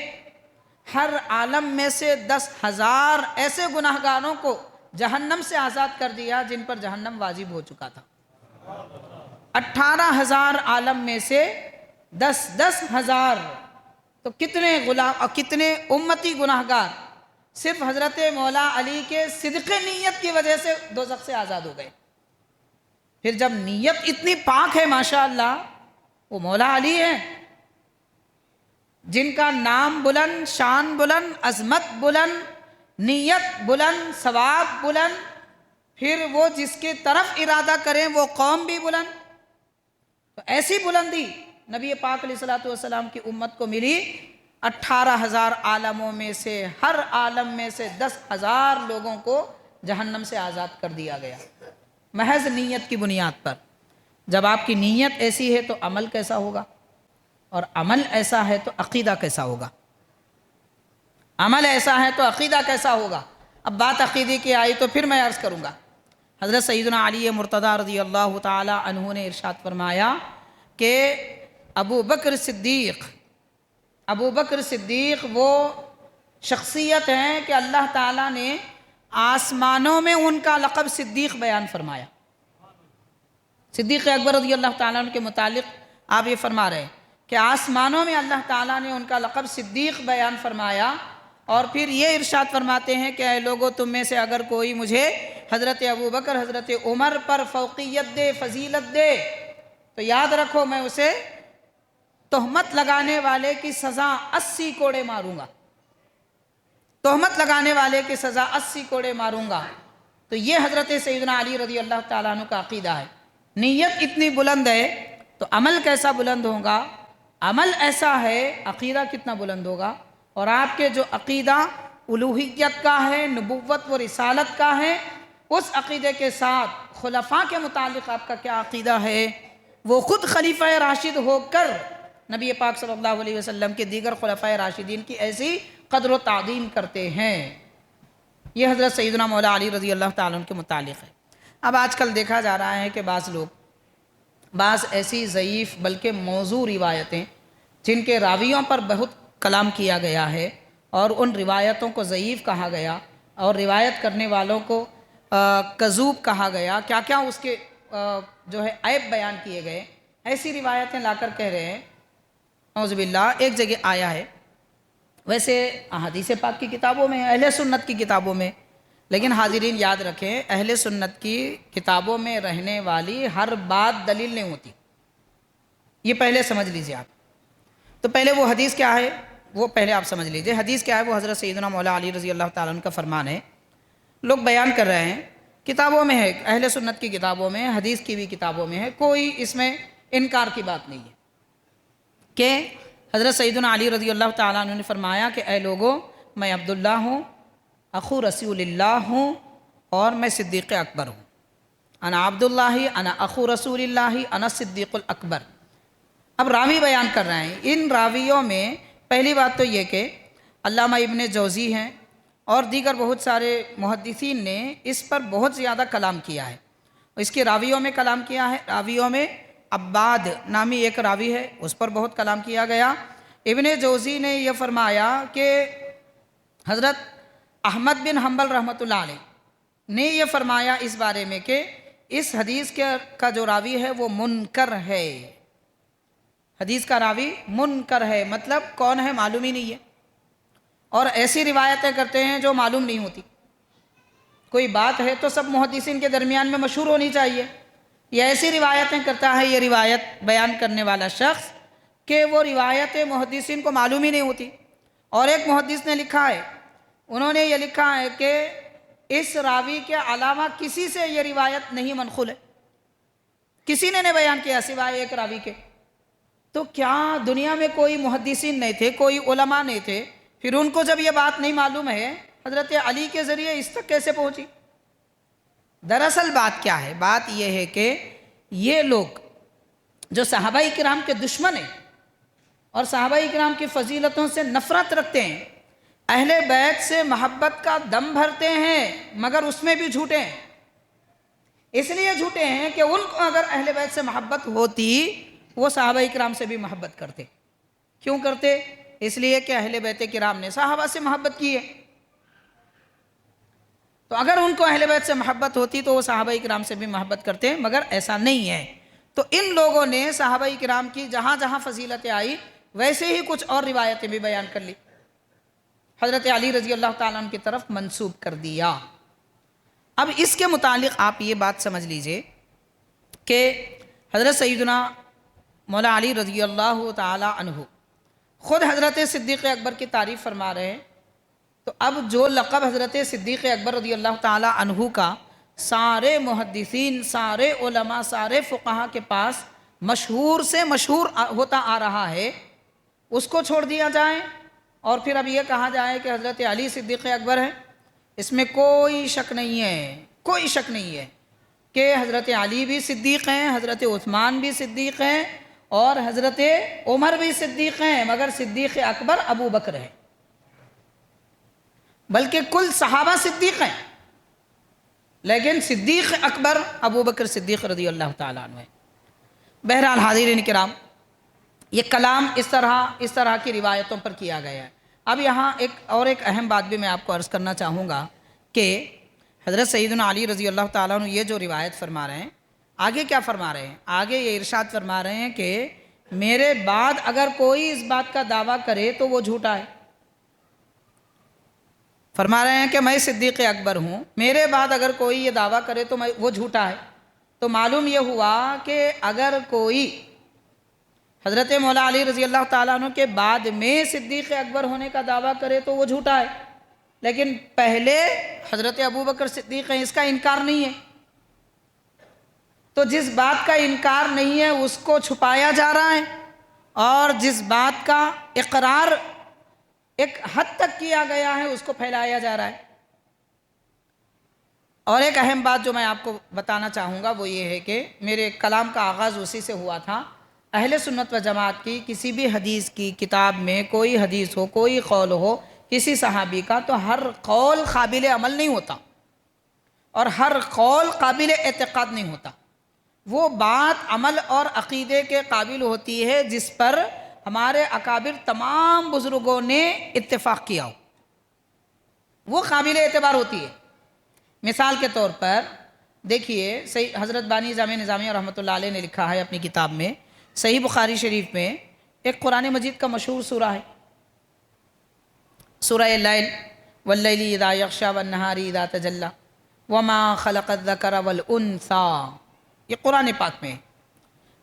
ہر عالم میں سے 10,000 ایسے گناہگاروں کو جہنم سے آزاد کر دیا جن پر جہنم واجب ہو چکا تھا۔ 18,000 عالم میں سے 10,000 تو کتنے غلام اور کتنے امتی گناہگار صرف حضرت مولا علی کے صدق نیت کی وجہ سے دوزخ سے آزاد ہو گئے۔ پھر جب نیت اتنی پاک ہے ماشاءاللہ، وہ مولا علی ہیں جن کا نام بلند، شان بلند، عظمت بلند، نیت بلند، ثواب بلند، پھر وہ جس کی طرف ارادہ کریں وہ قوم بھی بلند۔ تو ایسی بلندی نبی پاک علیہ السلام کی امت کو ملی، 18,000 عالموں میں سے ہر عالم میں سے 10,000 لوگوں کو جہنم سے آزاد کر دیا گیا، محض نیت کی بنیاد پر۔ جب آپ کی نیت ایسی ہے تو عمل کیسا ہوگا، اور عمل ایسا ہے تو عقیدہ کیسا ہوگا، عمل ایسا ہے تو عقیدہ کیسا ہوگا۔ اب بات عقیدے کی آئی تو پھر میں عرض کروں گا، حضرت سیدنا علی مرتضیٰ رضی اللہ تعالی عنہ نے ارشاد فرمایا کہ ابو بکر صدیق وہ شخصیت ہیں کہ اللہ تعالیٰ نے آسمانوں میں ان کا لقب صدیق بیان فرمایا۔ صدیق اکبر رضی اللہ تعالیٰ عنہ کے متعلق آپ یہ فرما رہے ہیں کہ آسمانوں میں اللہ تعالیٰ نے ان کا لقب صدیق بیان فرمایا، اور پھر یہ ارشاد فرماتے ہیں کہ اے لوگو، تم میں سے اگر کوئی مجھے حضرت ابو بکر، حضرت عمر پر فوقیت دے، فضیلت دے، تو یاد رکھو میں اسے تہمت لگانے والے کی سزا 80 کوڑے ماروں گا، تہمت لگانے والے کی سزا 80 کوڑے ماروں گا۔ تو یہ حضرت سیدنا علی رضی اللہ تعالیٰ عنہ کا عقیدہ ہے۔ نیت اتنی بلند ہے تو عمل کیسا بلند ہوگا، عمل ایسا ہے، عقیدہ کتنا بلند ہوگا۔ اور آپ کے جو عقیدہ الوہیت کا ہے، نبوت و رسالت کا ہے، اس عقیدے کے ساتھ خلفاء کے متعلق آپ کا کیا عقیدہ ہے، وہ خود خلیفہ راشد ہو کر نبی پاک صلی اللہ علیہ وسلم کے دیگر خلفاء راشدین کی ایسی قدر و تعظیم کرتے ہیں۔ یہ حضرت سیدنا مولا علی رضی اللہ تعالیٰ عنہ کے متعلق ہے۔ اب آج کل دیکھا جا رہا ہے کہ بعض ایسی ضعیف بلکہ موضوع روایتیں جن کے راویوں پر بہت کلام کیا گیا ہے، اور ان روایتوں کو ضعیف کہا گیا، اور روایت کرنے والوں کو کذوب کہا گیا، کیا کیا اس کے جو ہے عیب بیان کیے گئے، ایسی روایتیں لا کر کہہ رہے ہیں نعوذ باللہ۔ ایک جگہ آیا ہے، ویسے احادیث پاک کی کتابوں میں، اہل سنت کی کتابوں میں، لیکن حاضرین یاد رکھیں اہل سنت کی کتابوں میں رہنے والی ہر بات دلیل نہیں ہوتی، یہ پہلے سمجھ لیجئے آپ۔ تو پہلے وہ حدیث کیا ہے وہ پہلے آپ سمجھ لیجئے، حدیث کیا ہے، وہ حضرت سیدنا مولا علی رضی اللہ تعالیٰ عنہ کا فرمان ہے، لوگ بیان کر رہے ہیں، کتابوں میں ہے، اہل سنت کی کتابوں میں، حدیث کی بھی کتابوں میں ہے، کوئی اس میں انکار کی بات نہیں ہے کہ حضرت سیدنا علی رضی اللہ تعالیٰ عنہ نے فرمایا کہ اے لوگو، میں عبداللہ ہوں، اخو رسول اللہ ہوں، اور میں صدیق اکبر ہوں۔ انا عبداللہ، انا اخو رسول اللہ، انا صدیق الاکبر۔ اب راوی بیان کر رہے ہیں، ان راویوں میں پہلی بات تو یہ کہ علامہ ابن جوزی ہیں اور دیگر بہت سارے محدثین نے اس پر بہت زیادہ کلام کیا ہے، اس کے راویوں میں کلام کیا ہے۔ راویوں میں عباد نامی ایک راوی ہے، اس پر بہت کلام کیا گیا۔ ابن جوزی نے یہ فرمایا کہ حضرت احمد بن حنبل رحمۃ اللہ علیہ نے یہ فرمایا اس بارے میں کہ اس حدیث کا جو راوی ہے وہ منکر ہے۔ حدیث کا راوی منکر ہے، مطلب کون ہے معلوم ہی نہیں ہے، اور ایسی روایتیں کرتے ہیں جو معلوم نہیں ہوتی۔ کوئی بات ہے تو سب محدثین کے درمیان میں مشہور ہونی چاہیے، یہ ایسی روایتیں کرتا ہے یہ روایت بیان کرنے والا شخص کہ وہ روایت محدثین کو معلوم ہی نہیں ہوتی۔ اور ایک محدث نے لکھا ہے، انہوں نے یہ لکھا ہے کہ اس راوی کے علاوہ کسی سے یہ روایت نہیں منقول ہے، کسی نے نہیں بیان کیا سوائے ایک راوی کے۔ تو کیا دنیا میں کوئی محدثین نہیں تھے، کوئی علماء نہیں تھے؟ پھر ان کو جب یہ بات نہیں معلوم ہے، حضرت علی کے ذریعے اس تک کیسے پہنچی؟ دراصل بات کیا ہے؟ بات یہ ہے کہ یہ لوگ جو صحابہ کرام کے دشمن ہیں اور صحابہ کرام کی فضیلتوں سے نفرت رکھتے ہیں، اہل بیت سے محبت کا دم بھرتے ہیں، مگر اس میں بھی جھوٹے ہیں۔ اس لیے جھوٹے ہیں کہ ان کو اگر اہل بیت سے محبت ہوتی وہ صحابہ کرام سے بھی محبت کرتے۔ کیوں کرتے؟ اس لیے کہ اہل بیت کرام نے صحابہ سے محبت کی ہے، تو اگر ان کو اہل بیت سے محبت ہوتی تو وہ صحابہ کرام سے بھی محبت کرتے، مگر ایسا نہیں ہے۔ تو ان لوگوں نے صحابہ کرام کی جہاں جہاں فضیلتیں آئی ویسے ہی کچھ اور روایتیں بھی بیان کر لی، حضرت علی رضی اللہ تعالیٰ عنہ کی طرف منسوب کر دیا۔ اب اس کے متعلق آپ یہ بات سمجھ لیجئے کہ حضرت سیدنا مولا علی رضی اللہ تعالیٰ عنہ خود حضرت صدیق اکبر کی تعریف فرما رہے ہیں، تو اب جو لقب حضرت صدیق اکبر رضی اللہ تعالیٰ عنہ کا سارے محدثین، سارے علماء، سارے فقہا کے پاس مشہور سے مشہور ہوتا آ رہا ہے، اس کو چھوڑ دیا جائے اور پھر اب یہ کہا جائے کہ حضرت علی صدیق اکبر ہے، اس میں کوئی شک نہیں ہے، کوئی شک نہیں ہے کہ حضرت علی بھی صدیق ہیں، حضرت عثمان بھی صدیق ہیں، اور حضرت عمر بھی صدیق ہیں، مگر صدیق اکبر ابو بکر ہے، بلکہ کل صحابہ صدیق ہیں، لیکن صدیق اکبر ابو بکر صدیق رضی اللہ تعالیٰ عنہ ہے۔ بہرحال حاضرین کرام، یہ کلام اس طرح کی روایتوں پر کیا گیا ہے۔ اب یہاں ایک اہم بات بھی میں آپ کو عرض کرنا چاہوں گا کہ حضرت سیدنا علی رضی اللہ تعالیٰ عنہ یہ جو روایت فرما رہے ہیں، آگے کیا فرما رہے ہیں؟ آگے یہ ارشاد فرما رہے ہیں کہ میرے بعد اگر کوئی اس بات کا دعویٰ کرے تو وہ جھوٹا ہے۔ فرما رہے ہیں کہ میں صدیق اکبر ہوں، میرے بعد اگر کوئی یہ دعویٰ کرے تو وہ جھوٹا ہے۔ تو معلوم یہ ہوا کہ اگر کوئی حضرت مولا علی رضی اللہ تعالیٰ عنہ کے بعد میں صدیق اکبر ہونے کا دعویٰ کرے تو وہ جھوٹا ہے، لیکن پہلے حضرت ابو بکر صدیق ہیں، اس کا انکار نہیں ہے۔ تو جس بات کا انکار نہیں ہے اس کو چھپایا جا رہا ہے، اور جس بات کا اقرار ایک حد تک کیا گیا ہے اس کو پھیلایا جا رہا ہے۔ اور ایک اہم بات جو میں آپ کو بتانا چاہوں گا وہ یہ ہے کہ میرے کلام کا آغاز اسی سے ہوا تھا، اہل سنت و جماعت کی کسی بھی حدیث کی کتاب میں کوئی حدیث ہو، کوئی قول ہو کسی صحابی کا، تو ہر قول قابل عمل نہیں ہوتا اور ہر قول قابل اعتقاد نہیں ہوتا۔ وہ بات عمل اور عقیدے کے قابل ہوتی ہے جس پر ہمارے اکابر تمام بزرگوں نے اتفاق کیا ہو، وہ قابل اعتبار ہوتی ہے۔ مثال کے طور پر دیکھیے، حضرت بانی جامع نظامی رحمۃ اللہ علیہ نے لکھا ہے اپنی کتاب میں، صحیح بخاری شریف میں ایک قرآن مجید کا مشہور سورہ ہے، سورہ اللیل، واللیل اذا یغشی والنہار اذا تجلی وما خلق الذکر والانثی، یہ قرآن پاک میں ہے،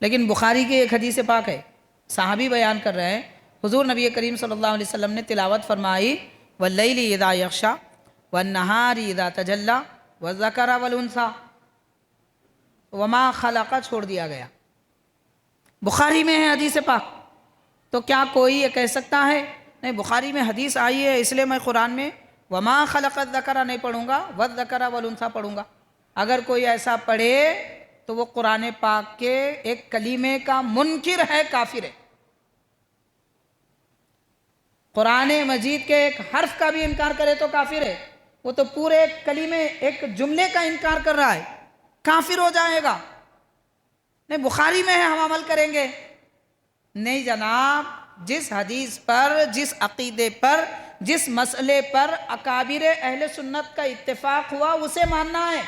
لیکن بخاری کی ایک حدیث پاک ہے، صحابی بیان کر رہے ہیں حضور نبی کریم صلی اللہ علیہ وسلم نے تلاوت فرمائی واللیل اذا یغشی والنہار اذا تجلی والذکر والانثی، وما خلق چھوڑ دیا گیا، بخاری میں ہے حدیث پاک۔ تو کیا کوئی یہ کہہ سکتا ہے نہیں بخاری میں حدیث آئی ہے اس لیے میں قرآن میں وما خلق الذکر نہیں پڑھوں گا، والذکر والانثی پڑھوں گا؟ اگر کوئی ایسا پڑھے تو وہ قرآن پاک کے ایک کلمے کا منکر ہے، کافر ہے۔ قرآن مجید کے ایک حرف کا بھی انکار کرے تو کافر ہے، وہ تو پورے ایک کلمے، ایک جملے کا انکار کر رہا ہے، کافر ہو جائے گا۔ نہیں بخاری میں ہے ہم عمل کریں گے، نہیں جناب، جس حدیث پر، جس عقیدے پر، جس مسئلے پر اکابر اہل سنت کا اتفاق ہوا اسے ماننا ہے۔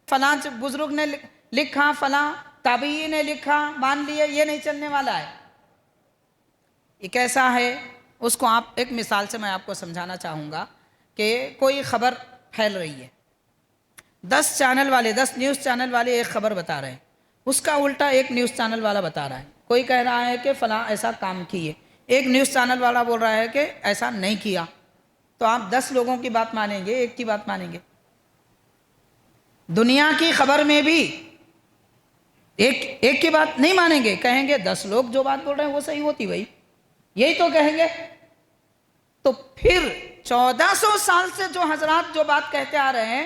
فلاں بزرگ نے لکھا، فلاں تابعی نے لکھا، مان لیے، یہ نہیں چلنے والا ہے۔ یہ کیسا ہے اس کو آپ ایک مثال سے میں آپ کو سمجھانا چاہوں گا کہ کوئی خبر پھیل رہی ہے، 10 چینل والے، 10 نیوز چینل والے ایک خبر بتا رہے ہیں، اس کا الٹا ایک نیوز چینل والا بتا رہا ہے۔ کوئی کہہ رہا ہے کہ فلاں ایسا کام کیے، ایک نیوز چینل والا بول رہا ہے کہ ایسا نہیں کیا، تو آپ 10 لوگوں کی بات مانیں گے، ایک کی بات مانیں گے؟ دنیا کی خبر میں بھی ایک کی بات نہیں مانیں گے، کہیں گے 10 لوگ جو بات بول رہے ہیں وہ صحیح ہوتی بھائی، یہی تو کہیں گے۔ تو پھر 1400 سال سے جو حضرات جو بات کہتے آ رہے ہیں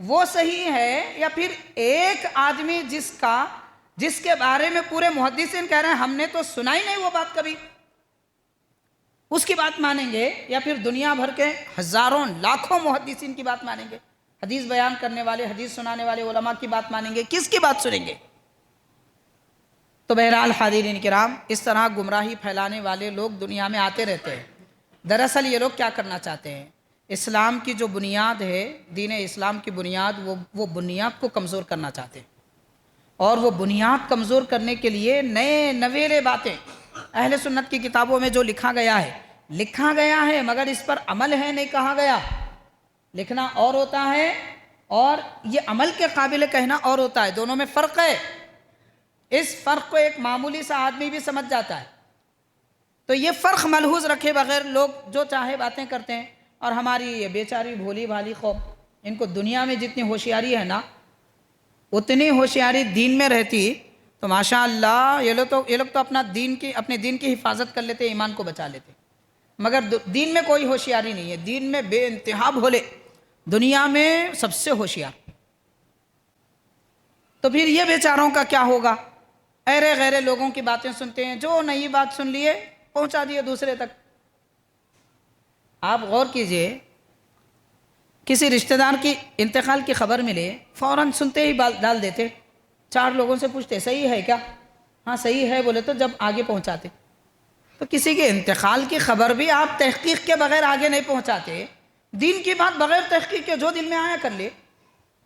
وہ صحیح ہے، یا پھر ایک آدمی جس کے بارے میں پورے محدثین کہہ رہے ہیں ہم نے تو سنا ہی نہیں وہ بات کبھی، اس کی بات مانیں گے، یا پھر دنیا بھر کے ہزاروں لاکھوں محدثین کی بات مانیں گے؟ حدیث بیان کرنے والے، حدیث سنانے والے علماء کی بات مانیں گے، کس کی بات سنیں گے؟ تو بہرحال حاضرین کرام، اس طرح گمراہی پھیلانے والے لوگ دنیا میں آتے رہتے ہیں۔ دراصل یہ لوگ کیا کرنا چاہتے ہیں؟ اسلام کی جو بنیاد ہے، دین اسلام کی بنیاد، وہ بنیاد کو کمزور کرنا چاہتے ہیں، اور وہ بنیاد کمزور کرنے کے لیے نئے نویلے باتیں اہل سنت کی کتابوں میں جو لکھا گیا ہے مگر اس پر عمل ہے نہیں کہا گیا۔ لکھنا اور ہوتا ہے اور یہ عمل کے قابل کہنا اور ہوتا ہے، دونوں میں فرق ہے۔ اس فرق کو ایک معمولی سا آدمی بھی سمجھ جاتا ہے۔ تو یہ فرق ملحوظ رکھے بغیر لوگ جو چاہے باتیں کرتے ہیں، اور ہماری یہ بیچاری بھولی بھالی قوم، ان کو دنیا میں جتنی ہوشیاری ہے نا، اتنی ہوشیاری دین میں رہتی تو ماشاءاللہ یہ لوگ تو اپنے دین کی حفاظت کر لیتے، ایمان کو بچا لیتے، مگر دین میں کوئی ہوشیاری نہیں ہے، دین میں بے انتہا بھولے، دنیا میں سب سے ہوشیار۔ تو پھر یہ بیچاروں کا کیا ہوگا؟ ایرے غیرے لوگوں کی باتیں سنتے ہیں، جو نئی بات سن لیے پہنچا دیے دوسرے تک۔ آپ غور کیجئے، کسی رشتہ دار کی انتقال کی خبر ملے، فوراً سنتے ہی ڈال دیتے، 4 لوگوں سے پوچھتے صحیح ہے کیا؟ ہاں صحیح ہے بولے تو جب آگے پہنچاتے۔ تو کسی کے انتقال کی خبر بھی آپ تحقیق کے بغیر آگے نہیں پہنچاتے، دین کی بات بغیر تحقیق کے جو دل میں آیا کر لے۔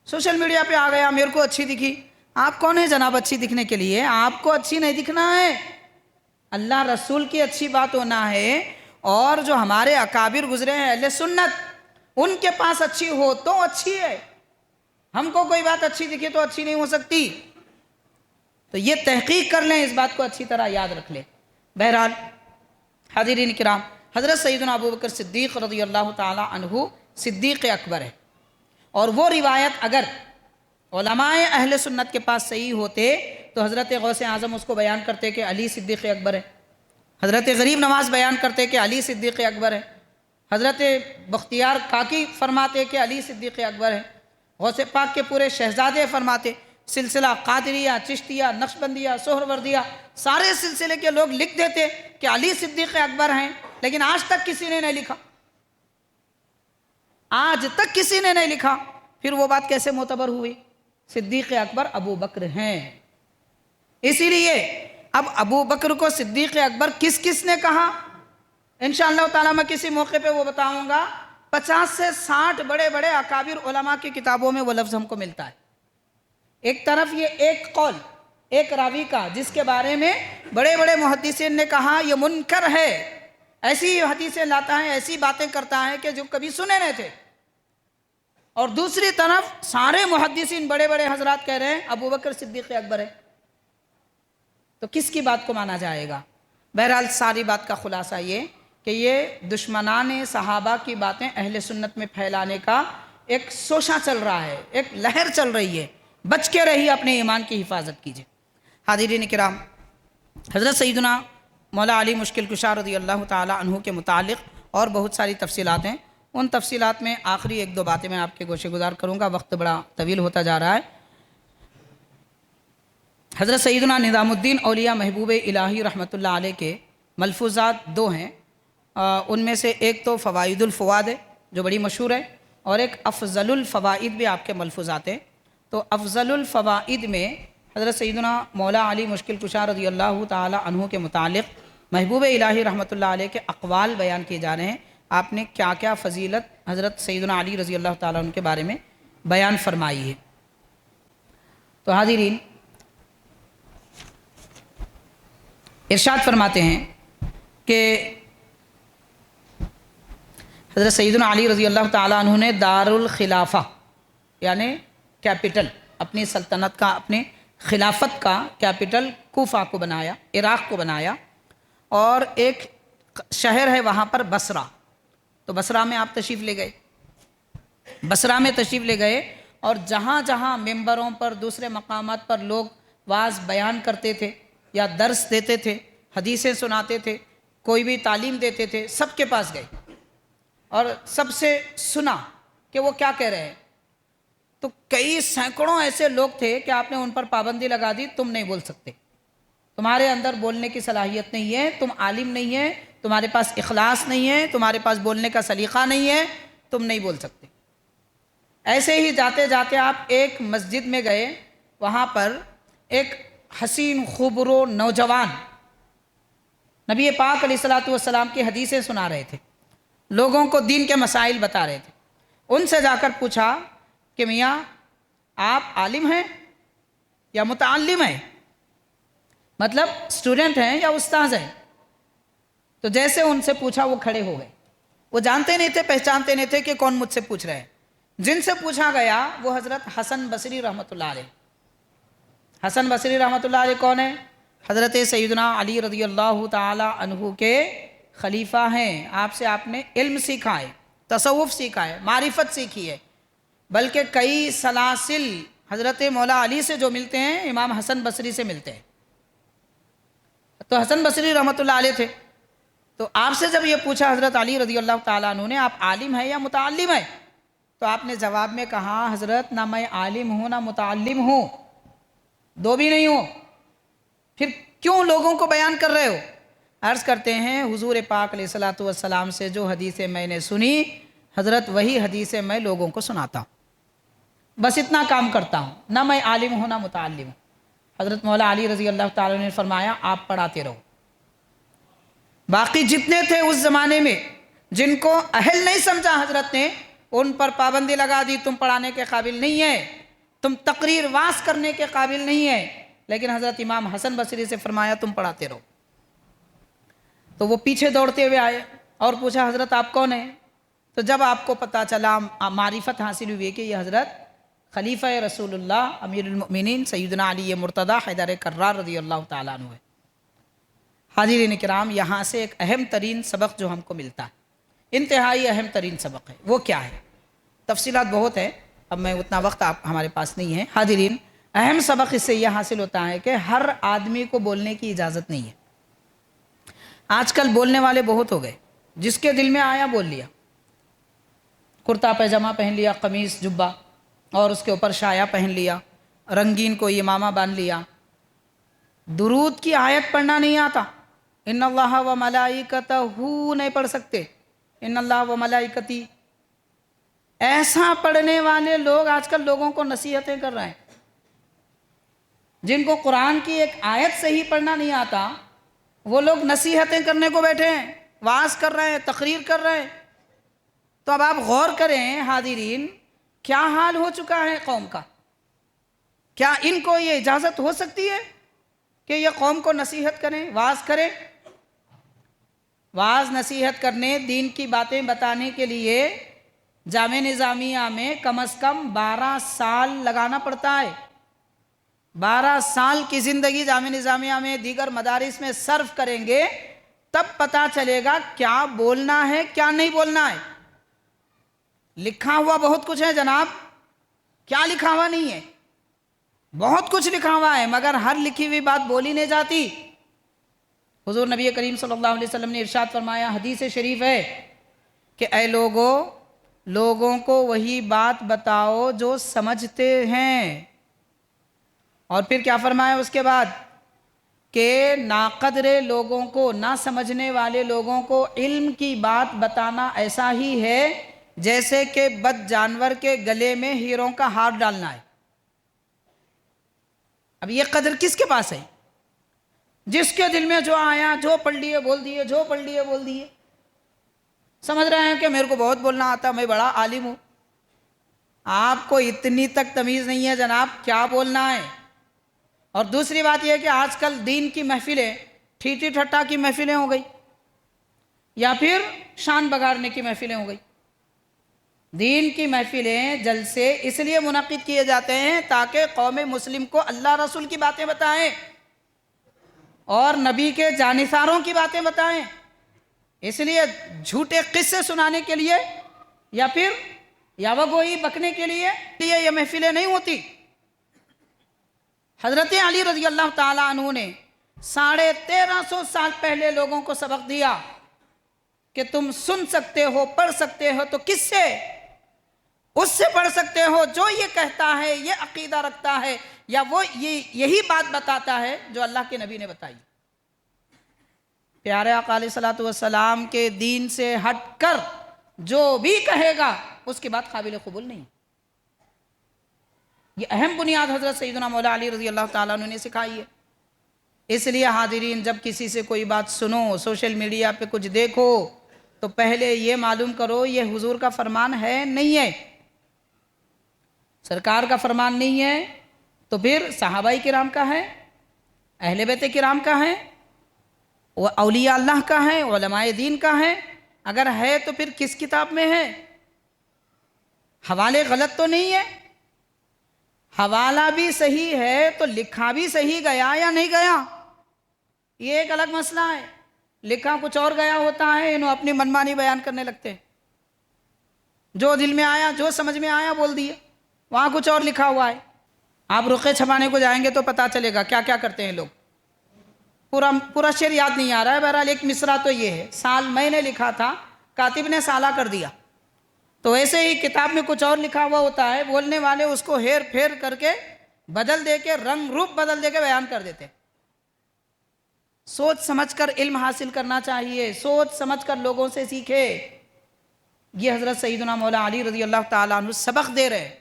سوشل میڈیا پہ آ گیا، میرے کو اچھی دکھی۔ آپ کون ہے جناب اچھی دکھنے کے لیے؟ آپ کو اچھی نہیں دکھنا ہے، اللہ رسول کی اچھی بات ہونا ہے، اور جو ہمارے اکابر گزرے ہیں اہل سنت، ان کے پاس اچھی ہو تو اچھی ہے۔ ہم کو کوئی بات اچھی دکھے تو اچھی نہیں ہو سکتی۔ تو یہ تحقیق کر لیں، اس بات کو اچھی طرح یاد رکھ لیں۔ بہرحال حاضرین کرام، حضرت سیدنا ابوبکر صدیق رضی اللہ تعالی عنہ صدیق اکبر ہے، اور وہ روایت اگر علماء اہل سنت کے پاس صحیح ہوتے تو حضرت غوث اعظم اس کو بیان کرتے کہ علی صدیق اکبر ہے، حضرت غریب نواز بیان کرتے کہ علی صدیق اکبر ہے، حضرت بختیار کاکی فرماتے کہ علی صدیق اکبر ہے، غوث پاک کے پورے شہزادے فرماتے، سلسلہ قادریہ، چشتیہ، نقشبندیہ، سہروردیہ، سارے سلسلے کے لوگ لکھ دیتے کہ علی صدیق اکبر ہیں، لیکن آج تک کسی نے نہیں لکھا، آج تک کسی نے نہیں لکھا۔ پھر وہ بات کیسے معتبر ہوئی؟ صدیق اکبر ابو بکر ہیں، اسی لیے اب ابو بکر کو صدیق اکبر کس نے کہا، انشاءاللہ تعالیٰ میں کسی موقع پہ وہ بتاؤں گا۔ 50 سے 60 بڑے بڑے اکابر علماء کی کتابوں میں وہ لفظ ہم کو ملتا ہے۔ ایک طرف یہ ایک قول ایک راوی کا جس کے بارے میں بڑے بڑے محدثین نے کہا یہ منکر ہے، ایسی حدیثیں لاتا ہے، ایسی باتیں کرتا ہے کہ جو کبھی سنے نہیں تھے، اور دوسری طرف سارے محدثین بڑے بڑے حضرات کہہ رہے ہیں ابو بکر صدیق اکبر ہے۔ تو کس کی بات کو مانا جائے گا؟ بہرحال ساری بات کا خلاصہ یہ کہ یہ دشمنان صحابہ کی باتیں اہل سنت میں پھیلانے کا ایک سوشا چل رہا ہے، ایک لہر چل رہی ہے، بچ کے رہی، اپنے ایمان کی حفاظت کیجئے۔ حاضرین کرام، حضرت سیدنا مولا علی مشکل کشا رضی اللہ تعالی عنہ کے متعلق اور بہت ساری تفصیلات ہیں، ان تفصیلات میں آخری 1-2 باتیں میں آپ کے گوشے گزار کروں گا، وقت بڑا طویل ہوتا جا رہا ہے۔ حضرت سیدنا نظام الدین اولیاء محبوب الہی رحمۃ اللہ علیہ کے ملفوظات 2 ہیں، ان میں سے ایک تو فوائد الفواد ہے جو بڑی مشہور ہے، اور ایک افضل الفوائد بھی آپ کے ملفوظات ہیں۔ تو افضل الفوائد میں حضرت سیدنا مولا علی مشکل کشا رضی اللہ تعالی عنہ کے متعلق محبوب الہی رحمۃ اللہ علیہ کے اقوال بیان کیے جا رہے ہیں. آپ نے کیا کیا فضیلت حضرت سیدنا علی رضی اللہ تعالیٰ عنہ کے بارے میں بیان فرمائی ہے. تو حاضرین، ارشاد فرماتے ہیں کہ حضرت سیدنا علی رضی اللہ تعالیٰ عنہ نے دارالخلافہ یعنی کیپٹل، اپنی سلطنت کا، اپنے خلافت کا کیپٹل کوفہ کو بنایا، عراق کو بنایا، اور ایک شہر ہے وہاں پر بصرہ. تو بصرہ میں آپ تشریف لے گئے، بصرہ میں تشریف لے گئے، اور جہاں جہاں ممبروں پر، دوسرے مقامات پر لوگ واعظ بیان کرتے تھے یا درس دیتے تھے، حدیثیں سناتے تھے، کوئی بھی تعلیم دیتے تھے، سب کے پاس گئے اور سب سے سنا کہ وہ کیا کہہ رہے ہیں. تو کئی سینکڑوں ایسے لوگ تھے کہ آپ نے ان پر پابندی لگا دی، تم نہیں بول سکتے، تمہارے اندر بولنے کی صلاحیت نہیں ہے، تم عالم نہیں ہے، تمہارے پاس اخلاص نہیں ہے، تمہارے پاس بولنے کا سلیقہ نہیں ہے، تم نہیں بول سکتے. ایسے ہی جاتے جاتے آپ ایک مسجد میں گئے، وہاں پر ایک حسین خوبرو نوجوان نبی پاک علیہ الصلوۃ والسلام کی حدیثیں سنا رہے تھے، لوگوں کو دین کے مسائل بتا رہے تھے. ان سے جا کر پوچھا کہ میاں آپ عالم ہیں یا متعلم ہیں، مطلب اسٹوڈنٹ ہیں یا استاذ ہیں؟ تو جیسے ان سے پوچھا وہ کھڑے ہو گئے. وہ جانتے نہیں تھے، پہچانتے نہیں تھے کہ کون مجھ سے پوچھ رہے ہیں. جن سے پوچھا گیا وہ حضرت حسن بصری رحمۃ اللہ علیہ. حسن بصری رحمۃ اللہ علیہ کون ہے؟ حضرت سیدنا علی رضی اللہ تعالی عنہ کے خلیفہ ہیں. آپ نے علم سیکھا ہے، تصوف سیکھا ہے، معرفت سیکھی ہے، بلکہ کئی سلاسل حضرت مولا علی سے جو ملتے ہیں امام حسن بصری سے ملتے ہیں. تو حسن بصری رحمۃ اللہ علیہ تھے. تو آپ سے جب یہ پوچھا حضرت علی رضی اللہ تعالیٰ عنہ نے آپ عالم ہیں یا متعلم ہیں، تو آپ نے جواب میں کہا حضرت نہ میں عالم ہوں نہ متعلم ہوں، دو بھی نہیں ہوں، پھر کیوں لوگوں کو بیان کر رہے ہو؟ عرض کرتے ہیں حضور پاک علیہ الصلوۃ والسلام سے جو حدیثیں میں نے سنی حضرت وہی حدیثیں میں لوگوں کو سناتا ہوں، بس اتنا کام کرتا ہوں، نہ میں عالم ہوں نہ متعلم ہوں. حضرت مولا علی رضی اللہ تعالیٰ نے فرمایا آپ پڑھاتے رہو. باقی جتنے تھے اس زمانے میں جن کو اہل نہیں سمجھا حضرت نے، ان پر پابندی لگا دی، تم پڑھانے کے قابل نہیں ہے، تم تقریر واعظ کرنے کے قابل نہیں ہے. لیکن حضرت امام حسن بصری سے فرمایا تم پڑھاتے رہو. تو وہ پیچھے دوڑتے ہوئے آئے اور پوچھا حضرت آپ کون ہیں؟ تو جب آپ کو پتہ چلا، معرفت حاصل ہوئی کہ یہ حضرت خلیفہ رسول اللہ امیر المؤمنین سیدنا علی مرتضیٰ حیدر کرار رضی اللہ تعالیٰ عنہ ہے. حاضرین کرام، یہاں سے ایک اہم ترین سبق جو ہم کو ملتا ہے، انتہائی اہم ترین سبق ہے، وہ کیا ہے؟ تفصیلات بہت ہے، اب میں اتنا وقت ہمارے پاس نہیں ہے. حاضرین، اہم سبق اس سے یہ حاصل ہوتا ہے کہ ہر آدمی کو بولنے کی اجازت نہیں ہے. آج کل بولنے والے بہت ہو گئے، جس کے دل میں آیا بول لیا، کرتا پیجامہ پہن لیا، قمیص جبہ، اور اس کے اوپر شایا پہن لیا، رنگین کوئی امامہ باندھ لیا. درود کی آیت پڑھنا نہیں آتا، ان اللہ و ملائکتہ نہیں پڑھ سکتے، ان اللہ و ملائکتی. ایسا پڑھنے والے لوگ آج کل لوگوں کو نصیحتیں کر رہے ہیں. جن کو قرآن کی ایک آیت صحیح پڑھنا نہیں آتا، وہ لوگ نصیحتیں کرنے کو بیٹھے ہیں، وعظ کر رہے ہیں، تقریر کر رہے ہیں. تو اب آپ غور کریں حاضرین، کیا حال ہو چکا ہے قوم کا؟ کیا ان کو یہ اجازت ہو سکتی ہے کہ یہ قوم کو نصیحت کریں، وعظ کریں؟ وعظ نصیحت کرنے، دین کی باتیں بتانے کے لیے جامعہ نظامیہ میں کم از کم 12 سال لگانا پڑتا ہے. 12 سال کی زندگی جامعہ نظامیہ میں، دیگر مدارس میں صرف کریں گے، تب پتہ چلے گا کیا بولنا ہے کیا نہیں بولنا ہے. لکھا ہوا بہت کچھ ہے جناب، کیا لکھا ہوا نہیں ہے؟ بہت کچھ لکھا ہوا ہے، مگر ہر لکھی ہوئی بات بولی نہیں جاتی. حضور نبی کریم صلی اللہ علیہ وسلم نے ارشاد فرمایا، حدیث شریف ہے کہ اے لوگوں کو وہی بات بتاؤ جو سمجھتے ہیں. اور پھر کیا فرمایا اس کے بعد کہ ناقدر لوگوں کو، نہ سمجھنے والے لوگوں کو علم کی بات بتانا ایسا ہی ہے جیسے کہ بد جانور کے گلے میں ہیروں کا ہار ڈالنا ہے. اب یہ قدر کس کے پاس ہے؟ جس کے دل میں جو آیا، جو پڑھ لیے بول دیے، جو پڑھ لیے بول دیے، سمجھ رہے ہیں کہ میرے کو بہت بولنا آتا، میں بڑا عالم ہوں۔ آپ کو اتنی تک تمیز نہیں ہے جناب کیا بولنا ہے۔ اور دوسری بات یہ ہے کہ آج کل دین کی محفلیں ٹھیٹی ٹھٹا کی محفلیں ہو گئی، یا پھر شان بگاڑنے کی محفلیں ہو گئی۔ دین کی محفلیں جلسے اس لیے منعقد کیے جاتے ہیں تاکہ قوم مسلم کو اللہ رسول کی باتیں بتائیں اور نبی کے جانثاروں کی باتیں بتائیں۔ اس لیے جھوٹے قصے سنانے کے لیے یا پھر یاوہ بکنے کے لیے یہ محفلیں نہیں ہوتی۔ حضرت علی رضی اللہ تعالیٰ عنہ نے 1350 سال پہلے لوگوں کو سبق دیا کہ تم سن سکتے ہو، پڑھ سکتے ہو تو کس سے؟ اس سے پڑھ سکتے ہو جو یہ کہتا ہے، یہ عقیدہ رکھتا ہے، یا وہ یہی بات بتاتا ہے جو اللہ کے نبی نے بتائی۔ پیارے آقا علیہ السلام کے دین سے ہٹ کر جو بھی کہے گا اس کی بات قابل قبول نہیں۔ یہ اہم بنیاد حضرت سیدنا مولا علی رضی اللہ تعالیٰ عنہ نے سکھائی ہے۔ اس لیے حاضرین، جب کسی سے کوئی بات سنو، سوشل میڈیا پہ کچھ دیکھو، تو پہلے یہ معلوم کرو یہ حضور کا فرمان ہے نہیں ہے، سرکار کا فرمان نہیں ہے، تو پھر صحابہ کرام کا ہے، اہل بیت کرام کا ہے، اولیاء اللہ کا ہے، علماء دین کا ہے۔ اگر ہے تو پھر کس کتاب میں ہے؟ حوالے غلط تو نہیں ہے؟ حوالہ بھی صحیح ہے تو لکھا بھی صحیح گیا یا نہیں گیا؟ یہ ایک الگ مسئلہ ہے۔ لکھا کچھ اور گیا ہوتا ہے، انہوں اپنی منمانی بیان کرنے لگتے ہیں، جو دل میں آیا، جو سمجھ میں آیا بول دیا، وہاں کچھ اور لکھا ہوا ہے۔ آپ رقعے چھپانے کو جائیں گے تو پتہ چلے گا کیا کیا کرتے ہیں لوگ۔ پورا شعر یاد نہیں آ رہا ہے، بہرحال ایک مصرع تو یہ ہے، سال میں نے لکھا تھا، کاتب نے سالہ کر دیا۔ تو ایسے ہی کتاب میں کچھ اور لکھا ہوا ہوتا ہے، بولنے والے اس کو ہیر پھیر کر کے بدل دے کے، رنگ روپ بدل دے کے بیان کر دیتے۔ سوچ سمجھ کر علم حاصل کرنا چاہیے، سوچ سمجھ کر لوگوں سے سیکھے۔ یہ حضرت سیدنا مولا علی رضی اللہ تعالیٰ عنہ سبق دے رہے،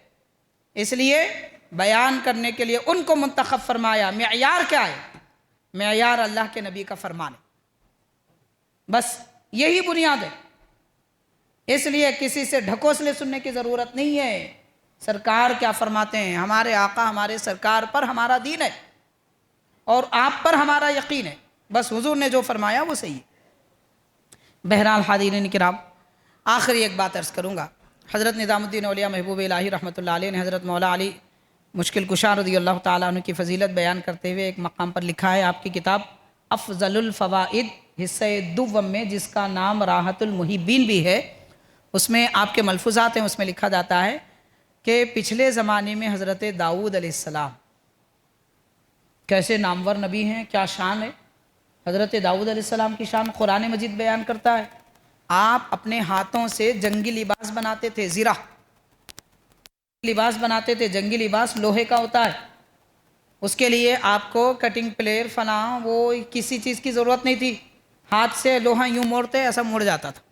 اس لیے بیان کرنے کے لیے ان کو منتخب فرمایا۔ معیار کیا ہے؟ معیار اللہ کے نبی کا فرمان ہے، بس یہی بنیاد ہے۔ اس لیے کسی سے ڈھکوسلے سننے کی ضرورت نہیں ہے۔ سرکار کیا فرماتے ہیں؟ ہمارے آقا ہمارے سرکار پر ہمارا دین ہے اور آپ پر ہمارا یقین ہے، بس حضور نے جو فرمایا وہ صحیح ہے۔ بہرحال حاضرین کرام، آخری ایک بات عرض کروں گا۔ حضرت نظام الدین اولیاء محبوب الہی رحمۃ اللہ علیہ نے حضرت مولا علی مشکل کشا رضی اللہ تعالیٰ عنہ کی فضیلت بیان کرتے ہوئے ایک مقام پر لکھا ہے، آپ کی کتاب افضل الفوائد حصہ دوم میں، جس کا نام راحت المحبین بھی ہے، اس میں آپ کے ملفوظات ہیں، اس میں لکھا جاتا ہے کہ پچھلے زمانے میں حضرت داؤد علیہ السلام کیسے نامور نبی ہیں، کیا شان ہے۔ حضرت داؤد علیہ السلام کی شان قرآن مجید بیان کرتا ہے۔ آپ اپنے ہاتھوں سے جنگی لباس بناتے تھے، زرہ لباس بناتے تھے، جنگی لباس لوہے کا ہوتا ہے، اس کے لیے آپ کو کٹنگ پلیئر فلاں وہ کسی چیز کی ضرورت نہیں تھی، ہاتھ سے لوہا یوں موڑتے ایسا موڑ جاتا تھا۔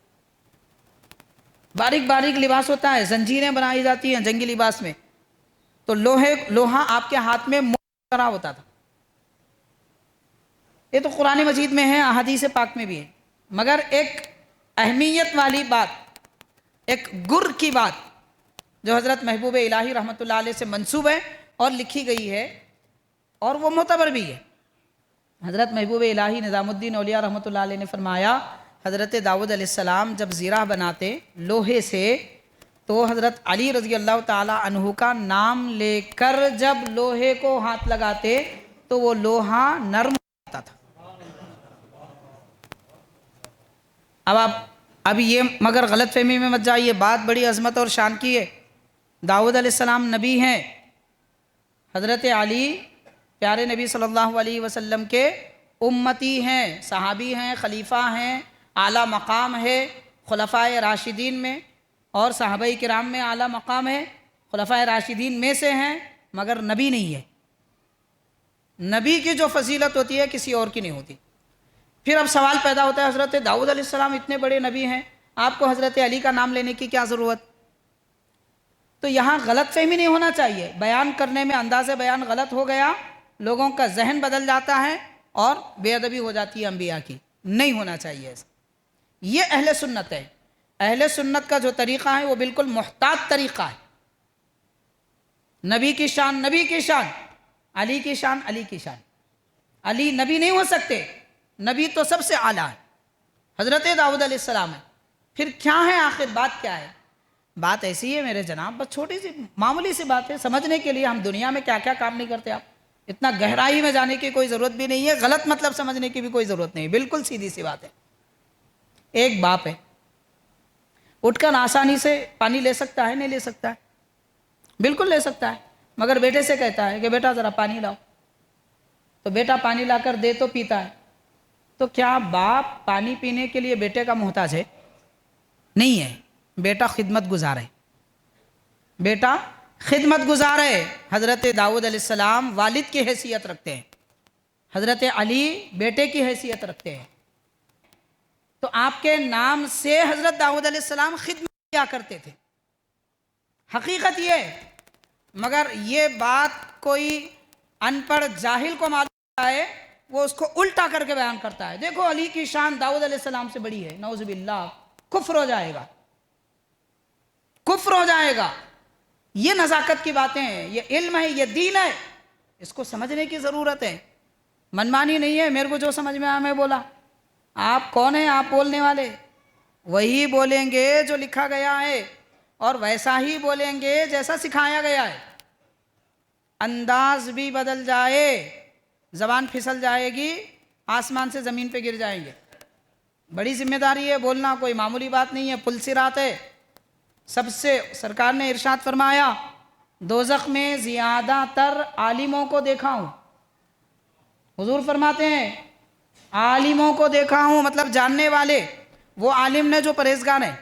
باریک باریک لباس ہوتا ہے، زنجیریں بنائی جاتی ہیں جنگی لباس میں، تو لوہا آپ کے ہاتھ میں موڑ کرا ہوتا تھا۔ یہ تو قرآن مجید میں ہے، احادیث پاک میں بھی ہے، مگر ایک اہمیت والی بات، ایک گر کی بات جو حضرت محبوب الہی رحمۃ اللہ علیہ سے منسوب ہے اور لکھی گئی ہے اور وہ معتبر بھی ہے۔ حضرت محبوب الہی نظام الدین اولیاء رحمۃ اللہ علیہ نے فرمایا، حضرت داؤد علیہ السلام جب زرہ بناتے لوہے سے تو حضرت علی رضی اللہ تعالیٰ عنہ کا نام لے کر جب لوہے کو ہاتھ لگاتے تو وہ لوہا نرم ہوتا تھا۔ اب یہ مگر غلط فہمی میں مت جائیے، بات بڑی عظمت اور شان کی ہے۔ داؤد علیہ السلام نبی ہیں، حضرت علی پیارے نبی صلی اللہ علیہ وسلم کے امتی ہیں، صحابی ہیں، خلیفہ ہیں، اعلیٰ مقام ہے خلفائے راشدین میں، اور صحابہ کرام میں اعلیٰ مقام ہے، خلفائے راشدین میں سے ہیں، مگر نبی نہیں ہے۔ نبی کی جو فضیلت ہوتی ہے کسی اور کی نہیں ہوتی۔ پھر اب سوال پیدا ہوتا ہے، حضرت داؤد علیہ السلام اتنے بڑے نبی ہیں، آپ کو حضرت علی کا نام لینے کی کیا ضرورت؟ تو یہاں غلط فہمی نہیں ہونا چاہیے، بیان کرنے میں انداز بیان غلط ہو گیا لوگوں کا ذہن بدل جاتا ہے اور بے ادبی ہو جاتی ہے انبیاء کی. نہیں ہونا چاہیے ایسا. یہ اہل سنت ہے. اہل سنت کا جو طریقہ ہے وہ بالکل محتاط طریقہ ہے. نبی کی شان نبی کی شان، علی کی شان علی کی شان. علی نبی نہیں ہو سکتے، نبی تو سب سے اعلیٰ ہے، حضرت داؤد علیہ السلام ہے. پھر کیا ہے آخر بات کیا ہے؟ بات ایسی ہے میرے جناب، بس چھوٹی سی معمولی سی بات ہے. سمجھنے کے لیے ہم دنیا میں کیا کیا کام نہیں کرتے. آپ اتنا گہرائی میں جانے کی کوئی ضرورت بھی نہیں ہے، غلط مطلب سمجھنے کی بھی کوئی ضرورت نہیں ہے. بالکل سیدھی سی بات ہے. ایک باپ ہے، اٹھ کر آسانی سے پانی لے سکتا ہے نہیں لے سکتا ہے؟ بالکل لے سکتا ہے. مگر بیٹے سے کہتا ہے کہ بیٹا ذرا پانی لاؤ، تو بیٹا پانی لا کر دے تو پیتا ہے. تو کیا باپ پانی پینے کے لیے بیٹے کا محتاج ہے؟ نہیں ہے. بیٹا خدمت گزار ہے. بیٹا خدمت گزار ہے. حضرت داؤد علیہ السلام والد کی حیثیت رکھتے ہیں، حضرت علی بیٹے کی حیثیت رکھتے ہیں. تو آپ کے نام سے حضرت داؤد علیہ السلام خدمت کیا کرتے تھے. حقیقت یہ ہے. مگر یہ بات کوئی ان پڑھ جاہل کو معلوم ہے، وہ اس کو الٹا کر کے بیان کرتا ہے. دیکھو علی کی شان داؤد علیہ السلام سے بڑی ہے. نعوذ باللہ، کفر ہو جائے گا، کفر ہو جائے گا. یہ نزاکت کی باتیں ہیں، یہ علم ہے، یہ دین ہے. اس کو سمجھنے کی ضرورت ہے. منمانی نہیں ہے. میرے کو جو سمجھ میں آیا میں بولا. آپ کون ہیں؟ آپ بولنے والے. وہی بولیں گے جو لکھا گیا ہے، اور ویسا ہی بولیں گے جیسا سکھایا گیا ہے. انداز بھی بدل جائے، زبان پھسل جائے گی، آسمان سے زمین پہ گر جائیں گے. بڑی ذمہ داری ہے بولنا، کوئی معمولی بات نہیں ہے. پل صراط ہے. سب سے سرکار نے ارشاد فرمایا دوزخ میں زیادہ تر عالموں کو دیکھا ہوں. حضور فرماتے ہیں عالموں کو دیکھا ہوں، مطلب جاننے والے. وہ عالم نے جو پرہیزگار ہیں.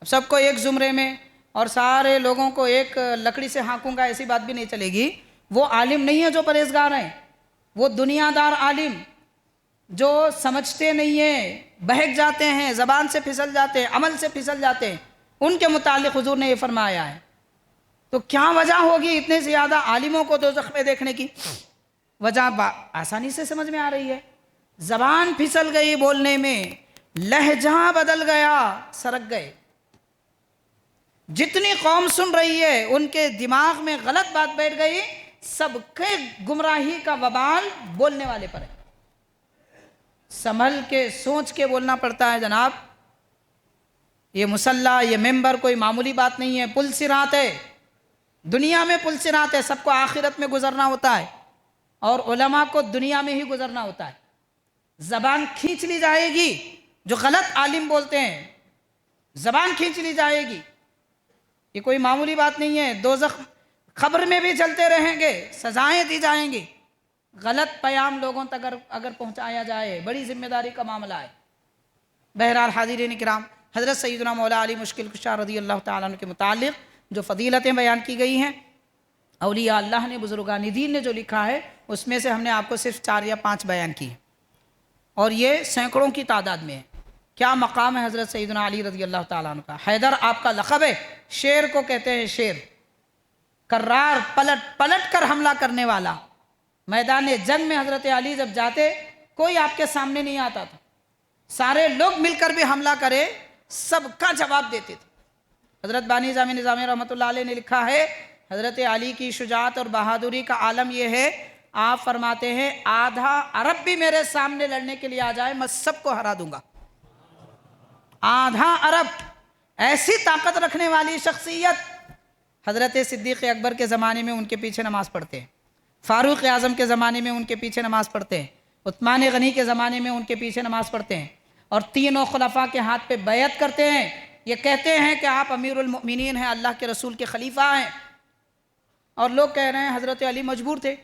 سب کو ایک زمرے میں اور سارے لوگوں کو ایک لکڑی سے ہانکوں گا ایسی بات بھی نہیں چلے گی. وہ عالم نہیں ہے جو پرہیزگار ہیں. وہ دنیا دار عالم جو سمجھتے نہیں ہیں، بہک جاتے ہیں، زبان سے پھسل جاتے ہیں، عمل سے پھسل جاتے ہیں، ان کے متعلق حضور نے یہ فرمایا ہے. تو کیا وجہ ہوگی اتنے زیادہ عالموں کو دوزخ میں دیکھنے کی؟ وجہ آسانی سے سمجھ میں آ رہی ہے. زبان پھسل گئی بولنے میں، لہجہ بدل گیا، سرک گئے. جتنی قوم سن رہی ہے ان کے دماغ میں غلط بات بیٹھ گئی. سب کے گمراہی کا وبال بولنے والے پر ہے. سنبھل کے سوچ کے بولنا پڑتا ہے جناب. یہ مصلی، یہ ممبر کوئی معمولی بات نہیں ہے. پل صراط ہے. دنیا میں پل صراط ہے. سب کو آخرت میں گزرنا ہوتا ہے، اور علماء کو دنیا میں ہی گزرنا ہوتا ہے. زبان کھینچ لی جائے گی، جو غلط عالم بولتے ہیں زبان کھینچ لی جائے گی. یہ کوئی معمولی بات نہیں ہے. دوزخ قبر میں بھی چلتے رہیں گے، سزائیں دی جائیں گی. غلط پیام لوگوں تک اگر پہنچایا جائے بڑی ذمہ داری کا معاملہ ہے. بہرحال حاضرین کرام، حضرت سیدنا مولا علی مشکل کشا رضی اللہ تعالیٰ عنہ کے متعلق جو فضیلتیں بیان کی گئی ہیں، اولیاء اللہ نے، بزرگان دین نے جو لکھا ہے، اس میں سے ہم نے آپ کو صرف 4 یا 5 بیان کی، اور یہ سینکڑوں کی تعداد میں ہے. کیا مقام ہے حضرت سیدنا علی رضی اللہ تعالیٰ عنہ کا. حیدر آپ کا لقب ہے. شیر کو کہتے ہیں شیر. کرار، پلٹ پلٹ کر حملہ کرنے والا. میدان جنگ میں حضرت علی جب جاتے کوئی آپ کے سامنے نہیں آتا تھا. سارے لوگ مل کر بھی حملہ کرے سب کا جواب دیتے تھے. حضرت بانی جامع نظامی رحمۃ اللہ علیہ نے لکھا ہے حضرت علی کی شجاعت اور بہادری کا عالم یہ ہے، آپ فرماتے ہیں آدھا عرب بھی میرے سامنے لڑنے کے لیے آ جائے میں سب کو ہرا دوں گا. آدھا عرب، ایسی طاقت رکھنے والی شخصیت. حضرت صدیق اکبر کے زمانے میں ان کے پیچھے نماز پڑھتے ہیں، فاروق اعظم کے زمانے میں ان کے پیچھے نماز پڑھتے ہیں، عثمان غنی کے زمانے میں ان کے پیچھے نماز پڑھتے ہیں، اور تینوں خلفاء کے ہاتھ پہ بیعت کرتے ہیں. یہ کہتے ہیں کہ آپ امیر المؤمنین ہیں، اللہ کے رسول کے خلیفہ ہیں. اور لوگ کہہ رہے ہیں حضرت علی مجبور تھے.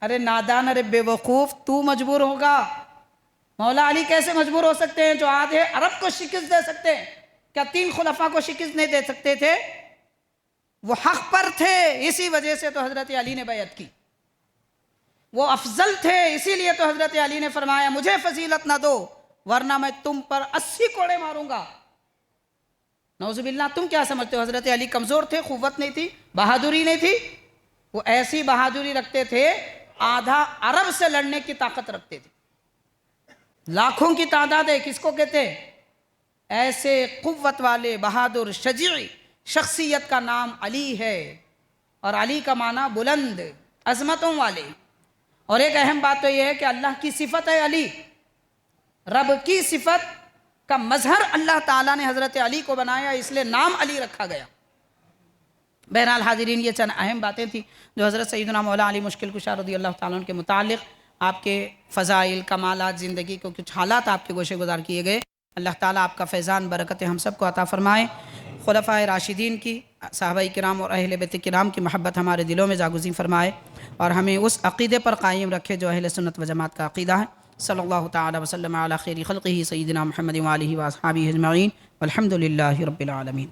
ارے نادان، ارے بے وقوف، تو مجبور ہوگا؟ مولا علی کیسے مجبور ہو سکتے ہیں جو آدھے عرب کو شکست دے سکتے ہیں؟ کیا 3 خلفاء کو شکست نہیں دے سکتے تھے؟ وہ حق پر تھے، اسی وجہ سے تو حضرت علی نے بیعت کی. وہ افضل تھے، اسی لیے تو حضرت علی نے فرمایا مجھے فضیلت نہ دو ورنہ میں تم پر 80 کوڑے ماروں گا. نعوذ باللہ. تم کیا سمجھتے ہو حضرت علی کمزور تھے؟ قوت نہیں تھی؟ بہادری نہیں تھی؟ وہ ایسی بہادری رکھتے تھے، آدھا عرب سے لڑنے کی طاقت رکھتے تھے، لاکھوں کی تعداد ہے، کس کو کہتے ہیں؟ ایسے قوت والے بہادر شجاع شخصیت کا نام علی ہے، اور علی کا معنی بلند، عظمتوں والے۔ اور ایک اہم بات تو یہ ہے کہ اللہ کی صفت ہے علی، رب کی صفت کا مظہر اللہ تعالیٰ نے حضرت علی کو بنایا، اس لیے نام علی رکھا گیا۔ بہرحال حاضرین، یہ چند اہم باتیں تھیں جو حضرت سیدنا مولا علی مشکل کشا رضی اللہ تعالیٰ عنہ کے متعلق آپ کے فضائل، کمالات، زندگی کو کچھ حالات آپ کے گوشے گزار کیے گئے۔ اللہ تعالیٰ آپ کا فیضان برکت ہم سب کو عطا فرمائے، خلفائے راشدین کی، صحابہ کرام اور اہل بیت کرام کی محبت ہمارے دلوں میں جاگزین فرمائے، اور ہمیں اس عقیدے پر قائم رکھے جو اہل سنت و جماعت کا عقیدہ ہے۔ صلی اللہ تعالی وسلم علی خیر خلقہ سیدنا محمد وآلہ واصحابہ اجمعین، والحمد للہ رب العالمین۔